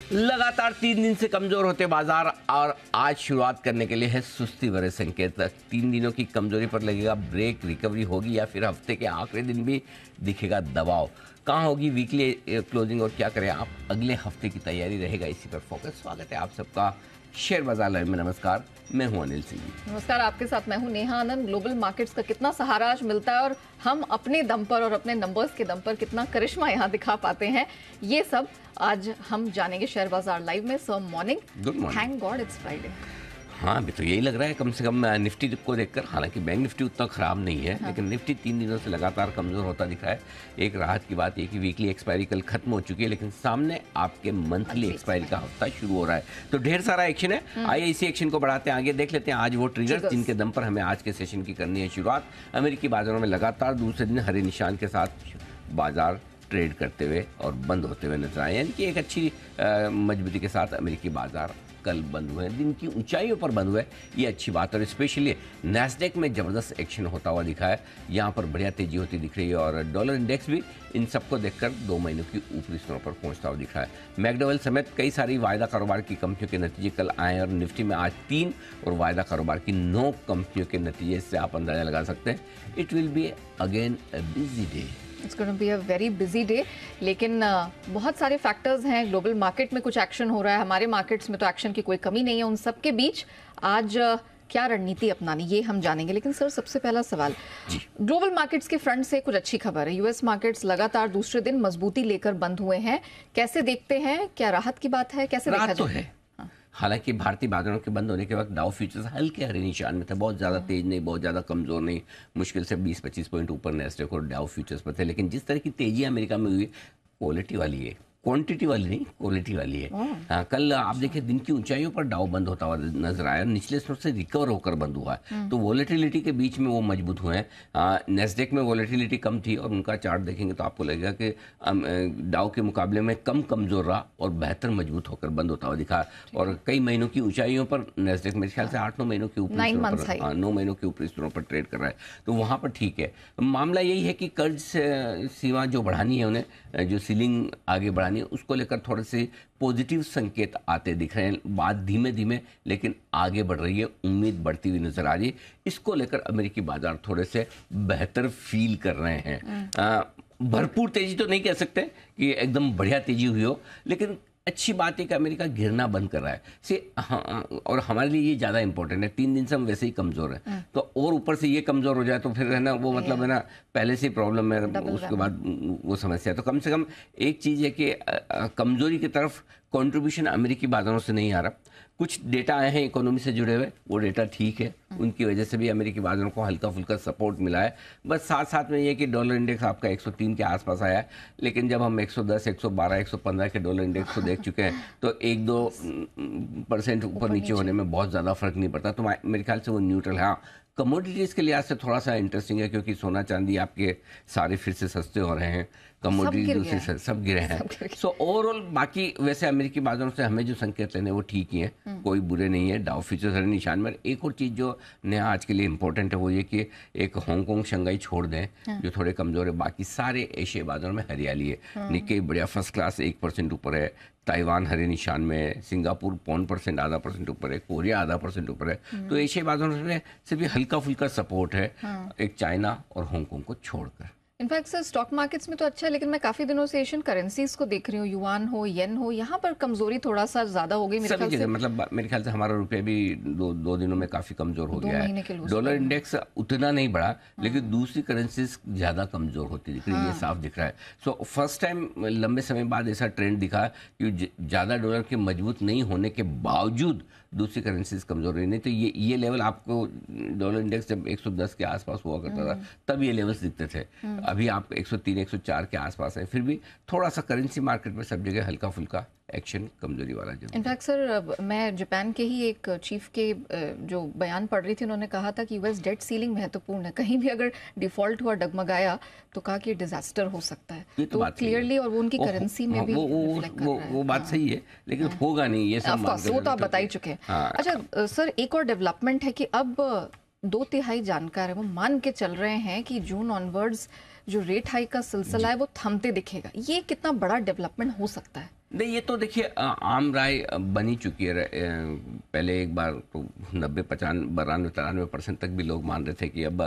लगातार 3 दिन से कमजोर होते बाजार और आज शुरुआत करने के लिए है सुस्ती भरे संकेत। 3 दिनों की कमजोरी पर लगेगा ब्रेक, रिकवरी होगी या फिर हफ्ते के आखिरी दिन भी दिखेगा दबाव। कहाँ होगी वीकली क्लोजिंग और क्या करें आप, अगले हफ्ते की तैयारी रहेगा, इसी पर फोकस। स्वागत है आप सबका शेयर बाजार लाइव में। नमस्कार, मैं हूं अनिल सिंह। नमस्कार, आपके साथ मैं हूं नेहा आनंद। ग्लोबल मार्केट्स का कितना सहारा आज मिलता है और हम अपने दम पर और अपने नंबर्स के दम पर कितना करिश्मा यहाँ दिखा पाते हैं, ये सब आज हम जानेंगे शेयर बाजार लाइव में। सो morning, good morning. Thank God it's Friday. हाँ, अभी तो यही लग रहा है कम से कम निफ्टी को देखकर। हालांकि बैंक निफ्टी उतना ख़राब नहीं है, लेकिन निफ्टी 3 दिनों से लगातार कमज़ोर होता दिख रहा है। एक राहत की बात है कि वीकली एक्सपायरी कल खत्म हो चुकी है, लेकिन सामने आपके मंथली एक्सपायरी का हफ्ता शुरू हो रहा है, तो ढेर सारा एक्शन है। आइए इसी एक्शन को बढ़ाते हैं आगे, देख लेते हैं आज वो ट्रिगर्स जिनके दम पर हमें आज के सेशन की करनी है शुरुआत। अमेरिकी बाजारों में लगातार दूसरे दिन हरे निशान के साथ बाजार ट्रेड करते हुए और बंद होते हुए नजर आए, यानी कि एक अच्छी मजबूती के साथ अमेरिकी बाजार कल बंद हुए, दिन की ऊंचाइयों पर बंद हुए, ये अच्छी बात है। और स्पेशली नैस्डैक में ज़बरदस्त एक्शन होता हुआ दिखा है, यहाँ पर बढ़िया तेजी होती दिख रही है और डॉलर इंडेक्स भी इन सबको देखकर 2 महीनों की ऊपरी स्तरों पर पहुंचता हुआ दिख रहा है। मैकडॉवेल समेत कई सारी वायदा कारोबार की कंपनियों के नतीजे कल आए और निफ्टी में आज 3 और वायदा कारोबार की 9 कंपनियों के नतीजे से आप अंदाजा लगा सकते हैं it will be again a busy day. It's going to be a very busy day, लेकिन बहुत सारे फैक्टर्स हैं। ग्लोबल मार्केट में कुछ एक्शन हो रहा है, हमारे मार्केट्स में तो एक्शन की कोई कमी नहीं है। उन सब के बीच आज क्या रणनीति अपनानी, ये हम जानेंगे। लेकिन सर, सबसे पहला सवाल, ग्लोबल मार्केट्स के फ्रंट से कुछ अच्छी खबर है। यूएस मार्केट्स लगातार दूसरे दिन मजबूती लेकर बंद हुए हैं, कैसे देखते हैं? क्या राहत की बात है? कैसे देखा जाए? है। हालांकि भारतीय बाजारों के बंद होने के वक्त डाउ फ्यूचर्स हल्के हरे निशान में थे, बहुत ज़्यादा तेज नहीं, बहुत ज़्यादा कमज़ोर नहीं, मुश्किल से 20-25 पॉइंट ऊपर नैस्डैक और डाउ फ्यूचर्स पर थे। लेकिन जिस तरह की तेजी अमेरिका में हुई, क्वालिटी वाली है, क्वांटिटी वाली नहीं, क्वालिटी वाली है। हाँ, कल आप देखिए दिन की ऊंचाइयों पर डाउ बंद होता हुआ नजर आया, निचले स्तर से रिकवर होकर बंद हुआ है, तो वॉलेटिलिटी के बीच में वो मजबूत हुए हैं। नैस्डैक में वॉलेटिलिटी कम थी और उनका चार्ट देखेंगे तो आपको लगेगा कि डाउ के मुकाबले में कम कमजोर रहा और बेहतर मजबूत होकर बंद होता हुआ दिखा। और कई महीनों की ऊंचाइयों पर नैस्डैक मेरे ख्याल से 8-9 महीनों के ऊपरी 9 महीनों के ऊपरी स्तरों पर ट्रेड कर रहा है, तो वहाँ पर ठीक है। मामला यही है कि कर्ज सीमा जो बढ़ानी है उन्हें, जो सीलिंग आगे बढ़ानी है, उसको लेकर थोड़े से पॉजिटिव संकेत आते दिख रहे हैं। बात धीमे धीमे लेकिन आगे बढ़ रही है, उम्मीद बढ़ती हुई नजर आ रही है। इसको लेकर अमेरिकी बाजार थोड़े से बेहतर फील कर रहे हैं। भरपूर तेजी तो नहीं कह सकते कि एकदम बढ़िया तेजी हुई हो, लेकिन अच्छी बात है कि अमेरिका गिरना बंद कर रहा है हाँ, और हमारे लिए ये ज़्यादा इंपॉर्टेंट है। 3 दिन से हम वैसे ही कमज़ोर हैं, तो और ऊपर से ये कमज़ोर हो जाए तो फिर है ना, वो मतलब है ना, पहले से ही प्रॉब्लम है, उसके बाद वो समस्या है। तो कम से कम एक चीज़ है कि कमज़ोरी की तरफ कंट्रीब्यूशन अमेरिकी बाजारों से नहीं आ रहा। कुछ डेटा आए हैं इकोनॉमी से जुड़े हुए, वो डेटा ठीक है, उनकी वजह से भी अमेरिकी बाजारों को हल्का फुल्का सपोर्ट मिला है। बस साथ साथ में ये कि डॉलर इंडेक्स आपका 103 के आसपास आया है, लेकिन जब हम 110, 112, 115 के डॉलर इंडेक्स को देख चुके हैं तो 1-2% ऊपर नीचे होने में बहुत ज़्यादा फर्क नहीं पड़ता, तो मेरे ख्याल से वो न्यूट्रल है। हाँ, कमोडिटीज़ के लिहाज से थोड़ा सा इंटरेस्टिंग है, क्योंकि सोना चांदी आपके सारे फिर से सस्ते हो रहे हैं, कमोडिटी दूसरी सब गिरे हैं। सो ओवरऑल बाकी वैसे अमेरिकी बाजारों से हमें जो संकेत लेने वो ठीक ही हैं, कोई बुरे नहीं है। डाउ फ्यूचर्स हरे निशान में। एक और चीज़ जो नया आज के लिए इंपॉर्टेंट है वो ये कि एक हांगकांग शंघाई छोड़ दें जो थोड़े कमज़ोर है, बाकी सारे एशियाई बाजारों में हरियाली है। निक्केई बढ़िया फर्स्ट क्लास 1% ऊपर है, ताइवान हरे निशान में, सिंगापुर 0.5% आधा % ऊपर है, कोरिया आधा % ऊपर है। तो एशियाई बाजारों में सिर्फ हल्का फुल्का सपोर्ट है, एक चाइना और हांगकांग को छोड़कर। इनफैक्ट सर, स्टॉक मार्केट्स में तो अच्छा है, लेकिन मैं काफी दिनों से एशियन करेंसीज को देख रही हूँ, युआन हो, येन हो, यहाँ पर कमजोरी थोड़ा सा ज्यादा हो गई मेरे ख्याल से। मतलब मेरे ख्याल से हमारा रुपया भी दो दिनों में काफी कमजोर हो गया है। डॉलर इंडेक्स उतना नहीं बढ़ा, लेकिन दूसरी करेंसीज ज्यादा कमजोर होती दिख रही है, ये साफ दिख रहा है। सो फर्स्ट टाइम लंबे समय बाद ऐसा ट्रेंड दिखा कि ज्यादा डॉलर के मजबूत नहीं होने के बावजूद दूसरी करेंसीज कमजोर रही। नहीं तो ये लेवल आपको डॉलर इंडेक्स जब 110 के आसपास हुआ करता था तब ये लेवल्स दिखते थे। अभी आप 103, 104 के आसपास है, फिर भी थोड़ा सा करेंसी मार्केट में सब जगह हल्का फुल्का एक्शन कमजोरी वाला। इनफैक्ट सर, मैं जापान के ही एक चीफ के जो बयान पढ़ रही थी, उन्होंने कहा था कि यूएस डेट सीलिंग महत्वपूर्ण है, कहीं भी अगर डिफॉल्ट हुआ, डगमगाया, तो कहा कि डिजास्टर हो सकता है। तो क्लियरली, और वो उनकी करेंसी में भी वो बात सही है, लेकिन होगा नहीं ये सब, वो तो आप बता ही चुके हैं। अच्छा सर, एक और डेवलपमेंट है कि अब 2/3 जानकार है वो मान के चल रहे हैं कि जून ऑनवर्ड्स जो रेट हाइक का सिलसिला है वो थमते दिखेगा। ये कितना बड़ा डेवलपमेंट हो सकता है? नहीं, ये तो देखिए आम राय बनी चुकी है। पहले एक बार तो 90, 95, 92, 93% तक भी लोग मान रहे थे कि अब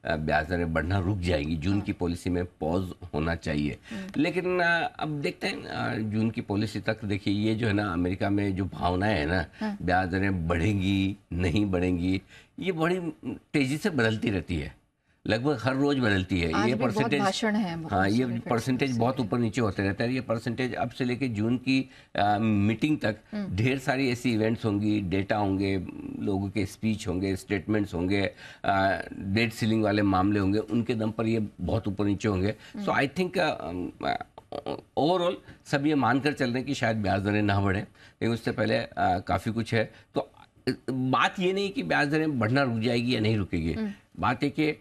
ब्याज दरें बढ़ना रुक जाएगी, जून की पॉलिसी में पॉज होना चाहिए। लेकिन अब देखते हैं जून की पॉलिसी तक। देखिए ये जो है ना, अमेरिका में जो भावनाएं है ना, ब्याज दरें बढ़ेंगी नहीं बढ़ेंगी, ये बड़ी तेजी से बदलती रहती है, लगभग हर रोज बदलती है। आज ये भी बहुत परसेंटेज, भाषण है, हाँ, ये परसेंटेज बहुत ऊपर नीचे होते रहता है। ये परसेंटेज अब से लेके जून की मीटिंग तक ढेर सारी ऐसी इवेंट्स होंगी, डेटा होंगे, लोगों के स्पीच होंगे, स्टेटमेंट्स होंगे, डेट सीलिंग वाले मामले होंगे, उनके दम पर ये बहुत ऊपर नीचे होंगे। सो आई थिंक ओवरऑल सब ये मानकर चल रहे हैं कि शायद ब्याज दरें ना बढ़े, लेकिन उससे पहले काफ़ी कुछ है। तो बात ये नहीं कि ब्याज दरें बढ़ना रुक जाएगी या नहीं रुकेगी, बात है कि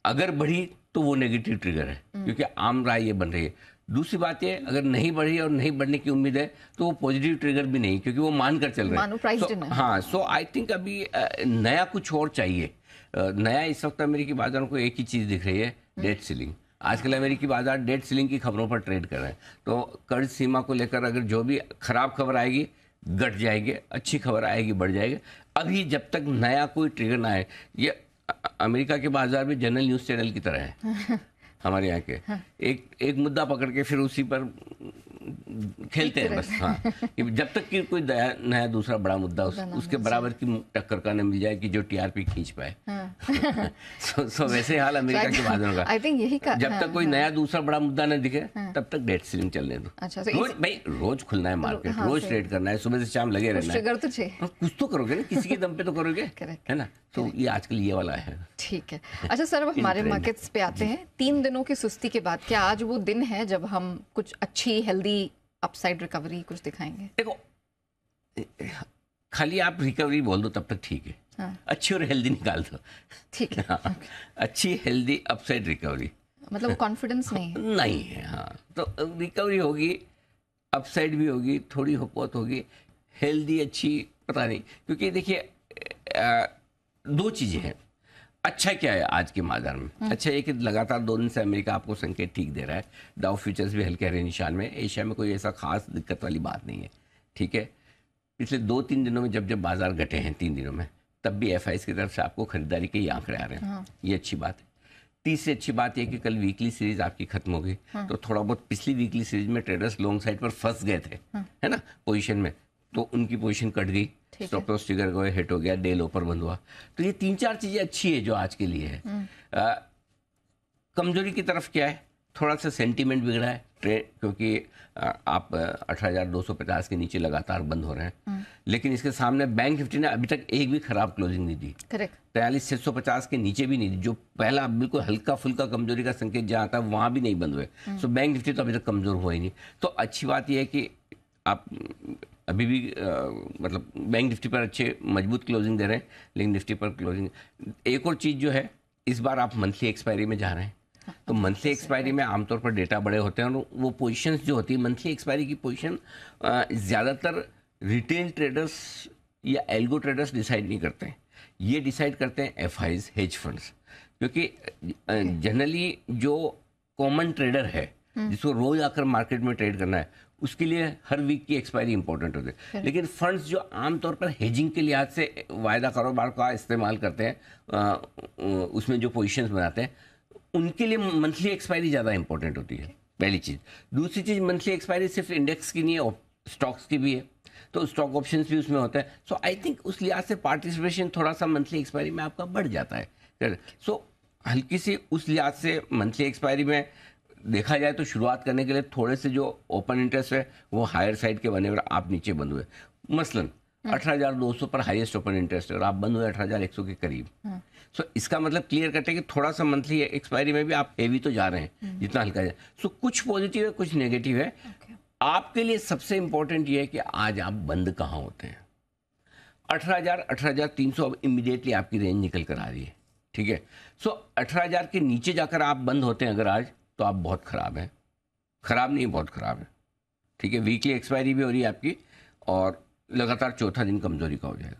अगर बढ़ी तो वो नेगेटिव ट्रिगर है, क्योंकि आम राय ये बन रही है। दूसरी बात ये, अगर नहीं बढ़ी और नहीं बढ़ने की उम्मीद है तो वो पॉजिटिव ट्रिगर भी नहीं, क्योंकि वो मान कर चल रहे हैं। हाँ, सो आई थिंक अभी नया कुछ और चाहिए। नया इस वक्त अमेरिकी बाजारों को एक ही चीज़ दिख रही है, डेट सीलिंग। आजकल अमेरिकी बाजार डेट सीलिंग की खबरों पर ट्रेड कर रहे हैं। तो कर्ज सीमा को लेकर अगर जो भी खराब खबर आएगी घट जाएगी, अच्छी खबर आएगी बढ़ जाएगी। अभी जब तक नया कोई ट्रिगर ना आए, ये अमेरिका के बाजार में जनरल न्यूज़ चैनल की तरह है हमारे यहाँ के। एक मुद्दा पकड़ के फिर उसी पर खेलते हैं बस। हाँ, जब तक कि कोई नया दूसरा बड़ा मुद्दा उसके बराबर की टक्कर का न मिल जाए कि जो टीआरपी खींच पाए। सो वैसे हाल अमेरिका के बाजारों का। आई थिंक यही का, जब तक कोई नया दूसरा बड़ा मुद्दा न दिखे तब तक डेट सीलिंग चलने दो। अच्छा, रोज भाई रोज खुलना है मार्केट, रोज ट्रेड करना है, सुबह से शाम लगे रहना है। कुछ तो करोगे ना, किसी के दम पे तो करोगे, है ना। तो ये आजकल ये वाला है। ठीक है। अच्छा सर, अब हमारे मार्केट्स पे आते हैं। 3 दिनों की सुस्ती के बाद क्या आज वो दिन है जब हम कुछ अच्छी हेल्दी अपसाइड रिकवरी कुछ दिखाएंगे? देखो, खाली आप रिकवरी बोल दो तब तक ठीक है। हाँ। अच्छी और हेल्दी निकाल दो, ठीक है। हाँ, अच्छी हेल्दी अपसाइड रिकवरी, मतलब कॉन्फिडेंस नहीं है। हाँ, तो रिकवरी होगी, अपसाइड भी होगी, थोड़ी होपौत होगी, हेल्दी अच्छी पता नहीं। क्योंकि देखिए दो चीजें हैं। अच्छा क्या है आज के बाजार में? अच्छा है कि लगातार 2 दिन से अमेरिका आपको संकेत ठीक दे रहा है। डाउ फ्यूचर्स भी हल्के हरे निशान में। एशिया में कोई ऐसा खास दिक्कत वाली बात नहीं है, ठीक है। पिछले 2-3 दिनों में जब बाजार घटे हैं 3 दिनों में, तब भी एफआईज की तरफ से आपको खरीदारी के ही आंकड़े आ रहे हैं। ये अच्छी बात है। तीसरी अच्छी बात यह कि कल वीकली सीरीज आपकी खत्म हो गई, तो थोड़ा बहुत पिछली वीकली सीरीज में ट्रेडर्स लॉन्ग साइड पर फंस गए थे, है ना, पोजिशन में, तो उनकी पोजीशन कट गई, स्टॉप लॉस ट्रिगर गए, हिट हो गया, डे लो पर बंद हुआ। तो ये 3-4 चीजें अच्छी है जो आज के लिए है। कमजोरी की तरफ क्या है? थोड़ा सा सेंटीमेंट बिगड़ा है ट्रेड, क्योंकि आप 18,250 के नीचे लगातार बंद हो रहे हैं। लेकिन इसके सामने बैंक निफ्टी ने अभी तक एक भी खराब क्लोजिंग नहीं दी। 43,650 के नीचे भी नहीं दी, जो पहला बिल्कुल हल्का फुल्का कमजोरी का संकेत जहाँ आता है वहां भी नहीं बंद हुए। सो बैंक निफ्टी तो अभी तक कमजोर हुआ ही नहीं। तो अच्छी बात यह है कि आप अभी भी मतलब बैंक निफ्टी पर अच्छे मजबूत क्लोजिंग दे रहे हैं, लेकिन निफ्टी पर क्लोजिंग। एक और चीज़ जो है, इस बार आप मंथली एक्सपायरी में जा रहे हैं, तो मंथली एक्सपायरी में आमतौर पर डेटा बड़े होते हैं, और वो पोजीशंस जो होती है मंथली एक्सपायरी की पोजीशन ज़्यादातर रिटेल ट्रेडर्स या एल्गो ट्रेडर्स डिसाइड नहीं करते हैं। ये डिसाइड करते हैं एफआईज, हेज फंड्स, क्योंकि जनरली जो कॉमन ट्रेडर है जिसको रोज आकर मार्केट में ट्रेड करना है, उसके लिए हर वीक की एक्सपायरी इंपॉर्टेंट होती है। लेकिन फंड्स जो आमतौर पर हेजिंग के लिहाज से वायदा कारोबार का इस्तेमाल करते हैं, उसमें जो पोजीशंस बनाते हैं, उनके लिए मंथली एक्सपायरी ज़्यादा इंपॉर्टेंट होती है, पहली चीज़। दूसरी चीज़, मंथली एक्सपायरी सिर्फ इंडेक्स की नहीं है, स्टॉक्स की भी है, तो स्टॉक ऑप्शंस भी उसमें होता है। सो आई थिंक उस लिहाज से पार्टिसिपेशन थोड़ा सा मंथली एक्सपायरी में आपका बढ़ जाता है। सो हल्की सी उस लिहाज से मंथली एक्सपायरी में देखा जाए तो शुरुआत करने के लिए थोड़े से जो ओपन इंटरेस्ट है वो हायर साइड के बने हुए, आप नीचे बंद हुए। मसलन 18,200 पर हाईएस्ट ओपन इंटरेस्ट है और आप बंद हुए 18,100 के करीब। सो इसका मतलब क्लियर करते हैं कि थोड़ा सा मंथली एक्सपायरी में भी आप हेवी तो जा रहे हैं जितना हल्का जाए। सो कुछ पॉजिटिव है, कुछ नेगेटिव है। आपके लिए सबसे इंपॉर्टेंट ये है कि आज आप बंद कहाँ होते हैं। 18,000, 18,300 अब इमीडिएटली आपकी रेंज निकल कर आ रही है, ठीक है। सो 18,000 के नीचे जाकर आप बंद होते हैं अगर आज, तो आप बहुत खराब हैं। खराब नहीं, बहुत खराब है, ठीक है। वीकली एक्सपायरी भी हो रही है आपकी, और लगातार चौथा दिन कमजोरी का हो जाएगा।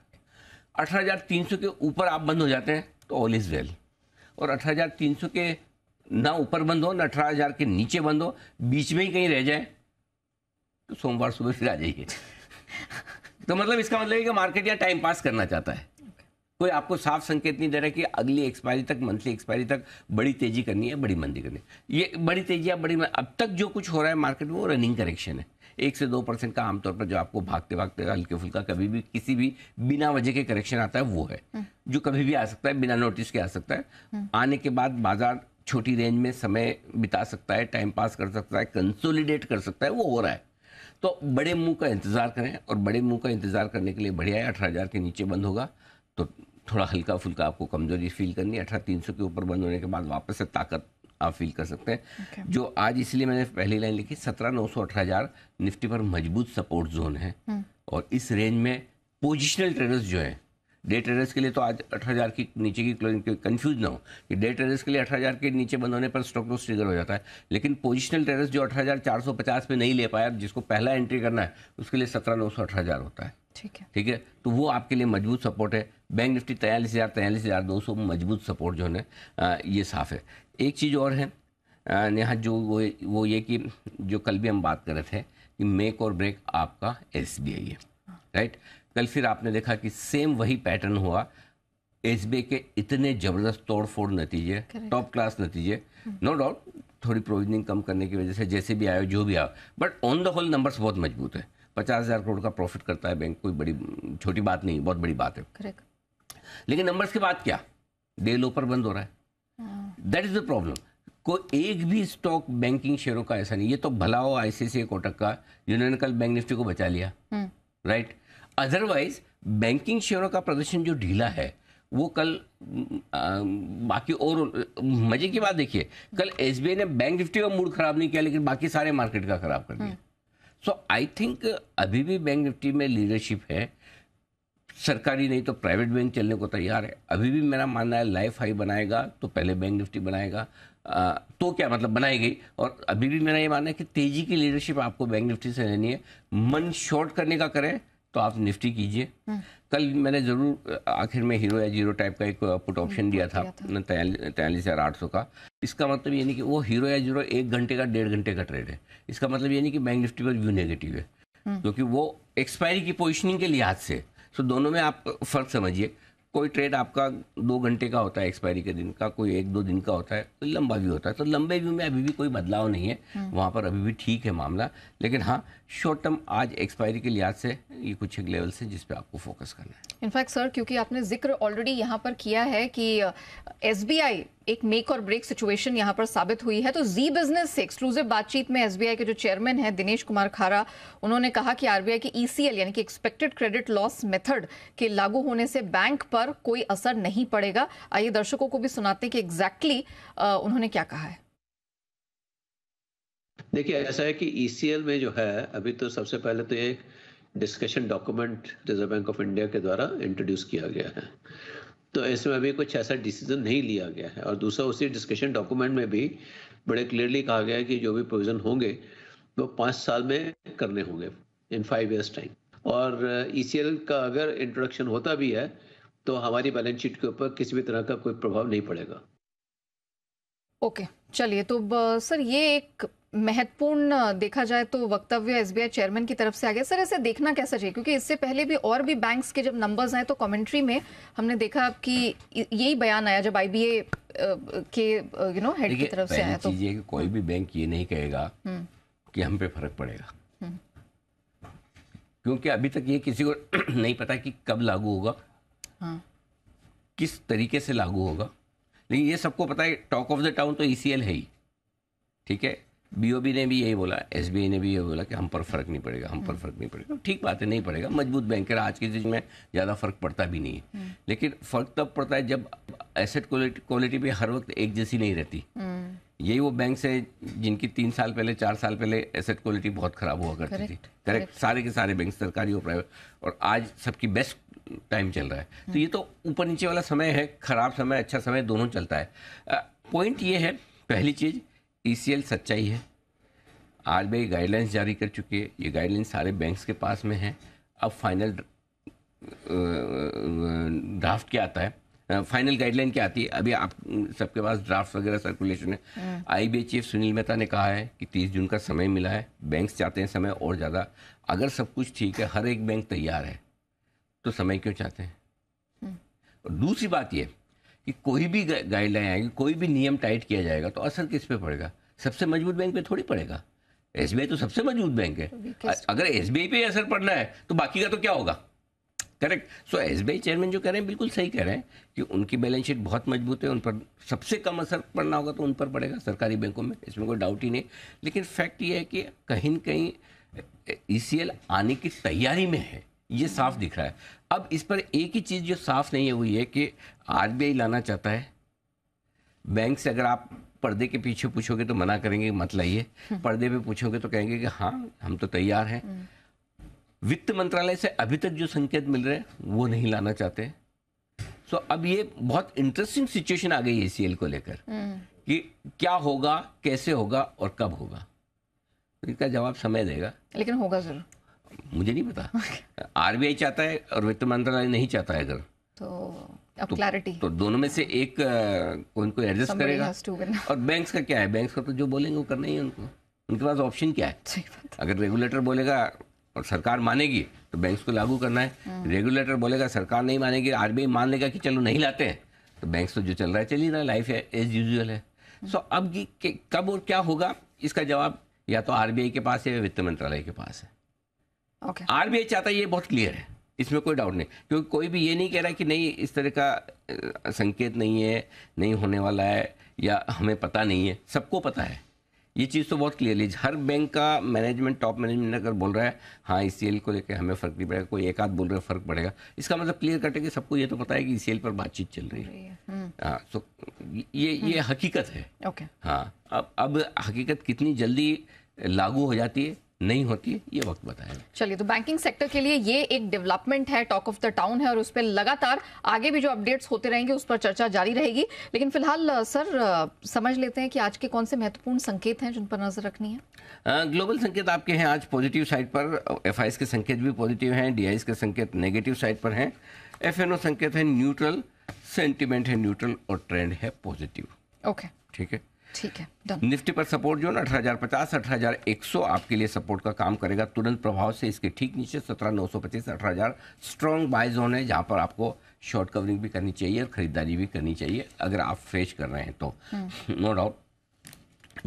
18,300 के ऊपर आप बंद हो जाते हैं तो ऑल इज वेल, और 18,300 के ना ऊपर बंद हो ना 18,000 के नीचे बंद हो, बीच में ही कहीं रह जाए तो सोमवार सुबह फिर आ जाइए। तो मतलब इसका मतलब है कि मार्केट यहाँ टाइम पास करना चाहता है, कोई आपको साफ संकेत नहीं दे रहा है कि अगली एक्सपायरी तक, मंथली एक्सपायरी तक बड़ी तेजी करनी है, बड़ी मंदी करनी है। ये बड़ी तेजी या अब तक जो कुछ हो रहा है मार्केट में वो रनिंग करेक्शन है। 1 से 2% का आमतौर पर जो आपको भागते भागते हल्के फुल्का कभी भी किसी भी बिना वजह के करेक्शन आता है वो है, जो कभी भी आ सकता है, बिना नोटिस के आ सकता है। आने के बाद बाजार छोटी रेंज में समय बिता सकता है, टाइम पास कर सकता है, कंसोलिडेट कर सकता है, वो हो रहा है। तो बड़े मुंह का इंतजार करें, और बड़े मुंह का इंतजार करने के लिए बढ़िया है 18,000 के नीचे बंद होगा तो थोड़ा हल्का फुल्का आपको कमजोरी फील करनी है। 18,300 के ऊपर बंद होने के बाद वापस से ताकत आप फील कर सकते हैं। जो आज इसलिए मैंने पहली लाइन लिखी 17,900 18,000 निफ्टी पर मजबूत सपोर्ट जोन है, और इस रेंज में पोजिशनल ट्रेडर्स जो है, डे ट्रेडर्स के लिए तो आज 18,000 की नीचे की क्लोजिंग, कंफ्यूज ना हो कि डे ट्रेडर्स के लिए 18,000 के नीचे बंद होने पर स्टॉप लॉस ट्रिगर हो जाता है, लेकिन पोजिशनल ट्रेडर्स जो 18,450 पे नहीं ले पाया, जिसको पहला एंट्री करना है, उसके लिए 17,900 18,000 होता है। ठीक है, तो वो आपके लिए मजबूत सपोर्ट है। बैंक निफ्टी 43,200 मजबूत सपोर्ट जो है ये साफ है। एक चीज़ और है नेहा, जो वो ये कि जो कल भी हम बात कर रहे थे कि मेक और ब्रेक आपका SBI है, राइट। कल फिर आपने देखा कि सेम वही पैटर्न हुआ, SBI के इतने ज़बरदस्त तोड़ फोड़ नतीजे, टॉप क्लास नतीजे, नो डाउट थोड़ी प्रोविजनिंग कम करने की वजह से जैसे भी आया जो भी आया, but on the whole numbers बहुत मजबूत है। 50,000 करोड़ का प्रॉफिट करता है बैंक, कोई बड़ी छोटी बात नहीं, बहुत बड़ी बात है। करेक्ट। लेकिन नंबर्स के बाद क्या, डे लो पर बंद हो रहा है, दैट इज द प्रॉब्लम। कोई एक भी स्टॉक बैंकिंग शेयरों का ऐसा नहीं, ये तो भला हो ICICI कोटक का, जिन्होंने कल बैंक निफ्टी को बचा लिया, राइट। अदरवाइज बैंकिंग शेयरों का प्रदर्शन जो ढीला है वो कल बाकी, और मजे की बात देखिए, कल SBI ने बैंक निफ्टी का मूड खराब नहीं किया, लेकिन बाकी सारे मार्केट का खराब कर दिया। सो आई थिंक अभी भी बैंक निफ्टी में लीडरशिप है, सरकारी नहीं तो प्राइवेट बैंक चलने को तैयार है। अभी भी मेरा मानना है लाइफ हाई बनाएगा तो पहले बैंक निफ्टी बनाएगा, तो क्या मतलब बनाएगी। और अभी भी मेरा ये मानना है कि तेजी की लीडरशिप आपको बैंक निफ्टी से लेनी है। मन शॉर्ट करने का करें तो आप निफ्टी कीजिए। कल मैंने जरूर आखिर में हीरो या जीरो टाइप का एक पुट ऑप्शन दिया था 43,800 का। इसका मतलब ये नहीं कि वो हीरो या जीरो 1 घंटे का 1.5 घंटे का ट्रेड है। इसका मतलब ये नहीं कि बैंक निफ्टी पर व्यू नेगेटिव है, क्योंकि वो एक्सपायरी की पोजिशनिंग के लिहाज से, सो दोनों में आप फर्क समझिए। कोई ट्रेड आपका 2 घंटे का होता है एक्सपायरी के दिन का, कोई 1-2 दिन का होता है, कोई लंबा व्यू होता है। तो लंबे व्यू में अभी भी कोई बदलाव नहीं है, वहाँ पर अभी भी ठीक है मामला। लेकिन हाँ, शॉर्ट टर्म आज एक्सपायरी के लिहाज से ये कुछ एक लेवल से जिस पे आपको फोकस करना है। इनफैक्ट सर, क्योंकि आपने जिक्र ऑलरेडी यहाँ पर किया है कि SBI एक मेक और ब्रेक सिचुएशन यहाँ पर साबित हुई है, तो जी बिजनेस से एक्सक्लूसिव बातचीत में SBI के जो चेयरमैन हैं दिनेश कुमार खारा, उन्होंने कहा कि RBI के ECL यानी कि एक्सपेक्टेड क्रेडिट लॉस मेथड के लागू होने से बैंक पर कोई असर नहीं पड़ेगा। आइए दर्शकों को भी सुनाते हैं कि एग्जैक्टली उन्होंने क्या कहा है। देखिए, ऐसा है कि ECL में जो है, अभी तो सबसे पहले तो ये discussion document reserve bank of India के द्वारा इंट्रोड्यूस किया गया है, तो इसमें अभी कुछ ऐसा डिसीजन नहीं लिया गया है। और दूसरा, उसी डिस्कशन डॉक्यूमेंट में भी बड़े क्लियरली कहा गया है कि जो भी प्रोविजन होंगे वो 5 साल में करने होंगे, इन 5 years टाइम। और ECL का अगर इंट्रोडक्शन होता भी है तो हमारी बैलेंस शीट के ऊपर किसी भी तरह का कोई प्रभाव नहीं पड़ेगा। ओके, चलिए, तो सर ये एक महत्वपूर्ण देखा जाए तो वक्तव्य SBI चेयरमैन की तरफ से आ गया। सर ऐसे देखना कैसा चाहिए, क्योंकि इससे पहले भी और भी बैंक्स के जब नंबर्स आए तो कमेंट्री में हमने देखा कि यही बयान आया जब IBA के हेड की तरफ से आया। तो चीज ये कि कोई भी बैंक ये नहीं कहेगा कि हम पे फर्क पड़ेगा, क्योंकि अभी तक ये किसी को नहीं पता कि कब लागू होगा, किस तरीके से लागू होगा। लेकिन ये सबको पता है, टॉक ऑफ द टाउन तो ECL है ही, ठीक है। BOB ने भी यही बोला, SBI ने भी यही बोला कि हम पर फर्क नहीं पड़ेगा, हम पर फर्क नहीं पड़ेगा। ठीक बात है, नहीं पड़ेगा, मजबूत बैंक है, आज की चीज में ज़्यादा फर्क पड़ता भी नहीं है। लेकिन फर्क तब पड़ता है जब एसेट क्वालिटी भी हर वक्त एक जैसी नहीं रहती। यही वो बैंक है जिनकी 3 साल पहले 4 साल पहले एसेट क्वालिटी बहुत खराब हुआ करती थी, करेक्ट। सारे के सारे बैंक, सरकारी और प्राइवेट, और आज सबकी बेस्ट टाइम चल रहा है। तो ये तो ऊपर नीचे वाला समय है, खराब समय अच्छा समय दोनों चलता है। पॉइंट ये है, पहली चीज ECL सच्चाई है, RBI गाइडलाइंस जारी कर चुकी है, ये गाइडलाइंस सारे बैंक्स के पास में है। अब फाइनल ड्राफ्ट क्या आता है फाइनल गाइडलाइन क्या आती है, अभी आप सबके पास ड्राफ्ट वगैरह सर्कुलेशन है। आईबीआई चीफ सुनील मेहता ने कहा है कि 30 जून का समय मिला है, बैंक्स चाहते हैं समय और ज़्यादा। अगर सब कुछ ठीक है, हर एक बैंक तैयार है, तो समय क्यों चाहते हैं? और दूसरी बात यह कि कोई भी गाइडलाइन आएगी, कोई भी नियम टाइट किया जाएगा तो असर किस पे पड़ेगा? सबसे मजबूत बैंक पे थोड़ी पड़ेगा। एसबीआई तो सबसे मजबूत बैंक है, अगर एसबीआई पे असर पड़ना है तो बाकी का तो क्या होगा? करेक्ट। सो एसबीआई चेयरमैन जो कह रहे हैं बिल्कुल सही कह रहे हैं कि उनकी बैलेंस शीट बहुत मजबूत है, उन पर सबसे कम असर पड़ना होगा तो उन पर पड़ेगा सरकारी बैंकों में, इसमें कोई डाउट ही नहीं। लेकिन फैक्ट ये है कि कहीं न कहीं ईसीएल आने की तैयारी में है, ये साफ दिख रहा है। अब इस पर एक ही चीज़ जो साफ नहीं है वो ये कि आरबीआई लाना चाहता है। बैंक से अगर आप पर्दे के पीछे पूछोगे तो मना करेंगे मत लाइए, पर्दे पे पूछोगे तो कहेंगे कि हाँ हम तो तैयार हैं। वित्त मंत्रालय से अभी तक जो संकेत मिल रहे हैं वो नहीं लाना चाहते। सो अब ये बहुत इंटरेस्टिंग सिचुएशन आ गई है ईसीएल को लेकर कि क्या होगा, कैसे होगा और कब होगा। तो इसका जवाब समय देगा, लेकिन होगा जरूर। मुझे नहीं पता। आरबीआई चाहता है और वित्त मंत्रालय नहीं चाहता है, अगर अब क्लैरिटी तो दोनों में से एक कोई एडजस्ट करेगा। और बैंक्स का क्या है, बैंक्स का तो जो बोलेंगे वो करना ही है उनको, उनके पास ऑप्शन क्या है? अगर रेगुलेटर बोलेगा और सरकार मानेगी तो बैंक्स को लागू करना है, रेगुलेटर बोलेगा सरकार नहीं मानेगी, आरबीआई मान लेगा कि चलो नहीं लाते हैं, तो बैंक्स तो जो चल रहा है चल ही रहा है, लाइफ है एज यूजुअल है। सो अब कब और क्या होगा इसका जवाब या तो आरबीआई के पास है या वित्त मंत्रालय के पास है। आरबीआई चाहता है, ये बहुत क्लियर है, इसमें कोई डाउट नहीं, क्योंकि कोई भी ये नहीं कह रहा कि नहीं इस तरह का संकेत नहीं है, नहीं होने वाला है या हमें पता नहीं है, सबको पता है। ये चीज़ तो बहुत क्लियरली हर बैंक का मैनेजमेंट, टॉप मैनेजमेंट अगर बोल रहा है हाँ ईसीएल को लेकर हमें फ़र्क नहीं पड़ेगा, कोई एक आध बोल रहा है फ़र्क पड़ेगा, इसका मतलब क्लियर कट है कि सबको ये तो पता है कि ईसीएल पर बातचीत चल रही है। हाँ, तो ये हकीकत है। हाँ, अब हकीकत कितनी जल्दी लागू हो जाती है नहीं होती है ये वक्त बताएगा। चलिए, तो बैंकिंग सेक्टर के लिए ये एक डेवलपमेंट है, टॉक ऑफ द टाउन है और उस पर लगातार आगे भी जो अपडेट्स होते रहेंगे उस पर चर्चा जारी रहेगी। लेकिन फिलहाल सर समझ लेते हैं कि आज के कौन से महत्वपूर्ण संकेत हैं जिन पर नजर रखनी है। ग्लोबल संकेत आपके हैं आज पॉजिटिव साइड पर, एफआईएस के संकेत भी पॉजिटिव हैं, डीआईएस के संकेत नेगेटिव साइड पर हैं, एफएनओ संकेत है न्यूट्रल, सेंटिमेंट है न्यूट्रल और ट्रेंड है पॉजिटिव। ओके, ठीक है, ठीक है, डन। निफ्टी पर सपोर्ट जोन 18,050, 18,100 आपके लिए सपोर्ट का काम करेगा तुरंत प्रभाव से। इसके ठीक नीचे 17,925, 18,000 स्ट्रॉन्ग बाय जोन है जहां पर आपको शॉर्ट कवरिंग भी करनी चाहिए और खरीदारी भी करनी चाहिए अगर आप फ्रेश कर रहे हैं तो। नो डाउट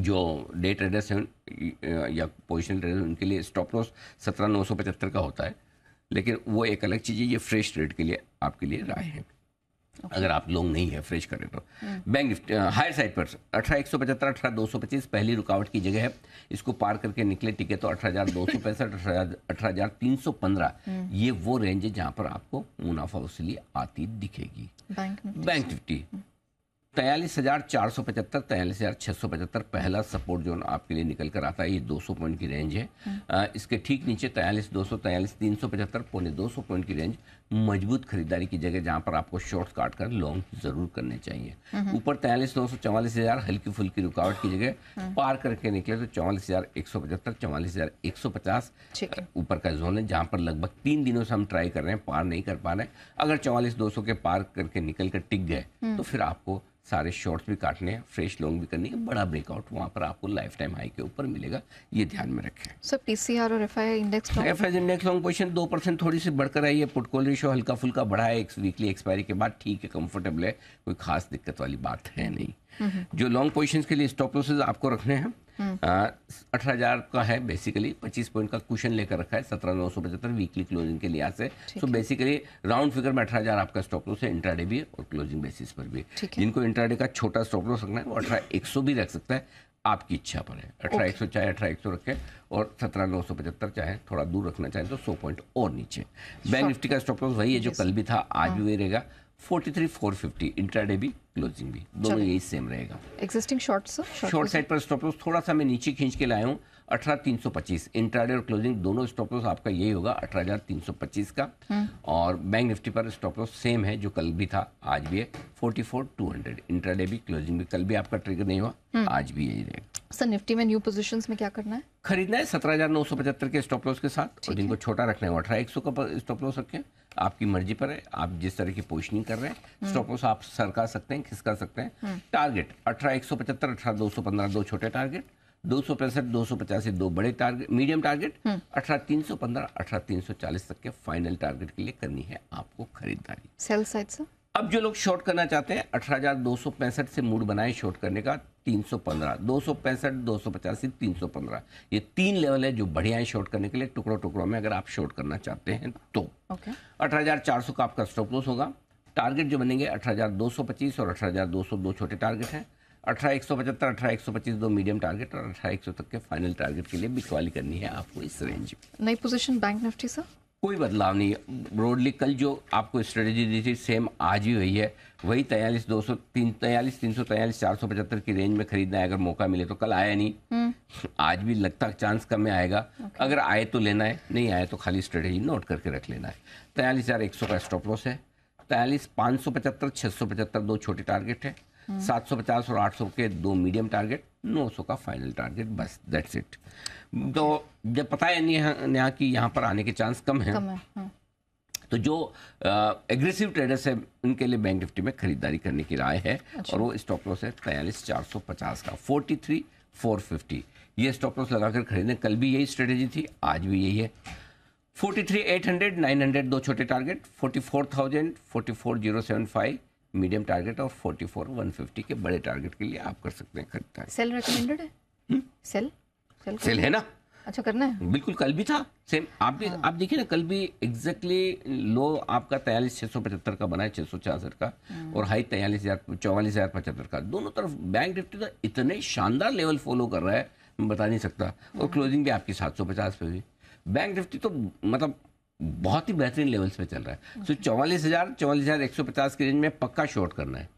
जो डे ट्रेडर्स हैं या पोजिशन ट्रेडर्स उनके लिए स्टॉप लॉस 17,975 का होता है, लेकिन वो एक अलग चीज़ है, ये फ्रेश ट्रेड के लिए आपके लिए राय है। अगर आप लोग नहीं है फ्रेश करें तो। बैंक निफ्टी हायर साइड पर 18,175, 18,225 पहली रुकावट की जगह है, इसको पार करके निकले टिके तो 18,265, 18,315 ये वो रेंज है जहां पर आपको मुनाफा वसूली आती दिखेगी। बैंक निफ्टी 43,475, 43,675 पहला सपोर्ट जोन आपके लिए निकल कर आता है, ये 200 पॉइंट की रेंज है। इसके ठीक नीचे 43,200, 43,375 पौने 200 पॉइंट की रेंज मजबूत खरीदारी की जगह जहां पर आपको शॉर्ट्स काट कर लॉन्ग जरूर करने चाहिए। ऊपर 43,900, 44,000 हल्की फुल्की रुकावट की जगह पार करके निकले तो 44,175, 44,150 ऊपर का जोन है जहां पर लगभग 3 दिनों से हम ट्राई कर रहे हैं, पार नहीं कर पा रहे हैं। अगर 44,200 के पार करके निकल कर टिक गए तो फिर आपको सारे शॉर्ट्स भी काटने हैं, फ्रेश लॉन्ग भी करनी है, बड़ा ब्रेकआउट वहां पर आपको लाइफ टाइम हाई के ऊपर मिलेगा, ये ध्यान में रखें। सर पीसीआर और एफआई इंडेक्स लॉन्ग पोजीशन 2% थोड़ी सी बढ़कर आई है, पुट कॉल रेशियो हल्का फुल्का बढ़ा है वीकली एक्सपायरी के बाद, ठीक है, कंफर्टेबल है, कोई खास दिक्कत वाली बात है नहीं। जो लॉन्ग पोजीशंस के लिए स्टॉप लॉसेस आपको रखने हैं 18,000 का है, बेसिकली 25 पॉइंट का कुशन लेकर रखा है 17,975 वीकली क्लोजिंग के लिहाज से। सो बेसिकली राउंड फिगर में 18,000 आपका स्टॉप लॉस है, इंट्राडे भी और क्लोजिंग बेसिस पर भी। जिनको इंट्राडे का छोटा स्टॉप लॉस रखना है वो 18,100 भी रख सकता है, आपकी इच्छा पर है। 18,100 चाहे 18,100 रखें और 17,975 चाहे थोड़ा दूर रखना चाहें तो 100 पॉइंट और नीचे। बैंक निफ्टी का स्टॉप लॉस वही है जो कल भी था, आज भी वही रहेगा, 43,450 इंट्राडे भी क्लोजिंग भी दोनों यही सेम रहेगा। एक्जिस्टिंग शॉर्ट साइड पर स्टॉप लॉस थोड़ा सा मैं नीचे खींच के लाया हूँ 18,325, इंट्राडे और क्लोजिंग दोनों स्टॉप लॉस आपका यही होगा 18,325 का। और बैंक निफ्टी पर स्टॉप लॉस सेम है जो कल भी था आज भी है 44,200, इंट्राडे भी क्लोजिंग भी, कल भी आपका ट्रिगर नहीं हुआ, आज भी यही रहेगा। सर निफ्टी में न्यू पोजीशंस में क्या करना है? खरीदना है 17,975 के स्टॉप लॉस के साथ, और जिनको छोटा रखना है वो 18,100 का स्टॉप लॉस रखें, आपकी मर्जी पर है, आप जिस तरह की पोजिशनिंग कर रहे हैं। स्टॉप लॉस आप सरका सकते हैं, खिसका सकते हैं। टारगेट 18,175, 18,215 दो छोटे टारगेट, 265, 285 दो बड़े टारगेट, मीडियम टारगेट, 18,315, 18,340 तक के फाइनल टारगेट के लिए करनी है आपको खरीदारी। सेल साइड से अब जो लोग शॉर्ट करना चाहते हैं 18,265 से मूड बनाए शॉर्ट करने का, 315, 265, 285, 315, ये 3 लेवल है जो बढ़िया है शॉर्ट करने के लिए टुकड़ों टुकड़ों में अगर आप शॉर्ट करना चाहते हैं तो। 18,400 का आपका स्टॉप लॉस होगा। टारगेट जो बनेंगे 18,225 और 18,200 दो छोटे टारगेट हैं, 18,175, 18,125 दो मीडियम टारगेट और 18,100 तक के फाइनल टारगेट के लिए बिकवाली करनी है आपको इस रेंज में। नई पोजीशन बैंक निफ्टी सर? कोई बदलाव नहीं है। ब्रॉडली कल जो आपको स्ट्रेटेजी दी थी सेम आज भी वही है, वही 43,200, 43,300, 43,475 की रेंज में खरीदना है अगर मौका मिले तो। कल आया नहीं, आज भी लगता चांस कम में आएगा। अगर आए तो लेना है, नहीं आए तो खाली स्ट्रेटेजी नोट करके रख लेना है। 43,100 का स्टॉप लॉस है, 43,575, 675 दो छोटे टारगेट है, 750 और 800 के दो मीडियम टारगेट, 900 का फाइनल टारगेट, बस दैट्स इट। तो जब पता है नेहा कि यहाँ पर आने के चांस कम है, तो जो एग्रेसिव ट्रेडर्स है उनके लिए बैंक निफ्टी में खरीदारी करने की राय है। और वो स्टॉप लॉस है 43,450 का, 43,450 ये स्टॉप लॉस लगाकर खरीदने। कल भी यही स्ट्रेटेजी थी, आज भी यही है। 43,800, 900 दो छोटे टारगेट, 44,000, 44,075 मीडियम टारगेट और 44,150 के बड़े टारगेट के लिए आप कर सकते हैं खरीदारी। सेल रेकमेंडेड है? सेल है ना? अच्छा, करना है बिल्कुल। कल भी था सेम, आप भी आप देखिए ना, कल भी एग्जैक्टली लो आपका 43,675 का बना है, 666 का, और हाई 44,75 का। दोनों तरफ बैंक निफ्टी तो इतने शानदार लेवल फॉलो कर रहा है, मैं बता नहीं सकता। और क्लोजिंग भी आपकी 750 पे हुई। बैंक निफ्टी तो मतलब बहुत ही बेहतरीन लेवल्स पे चल रहा है। तो 44,150 की रेंज में पक्का शॉर्ट करना है,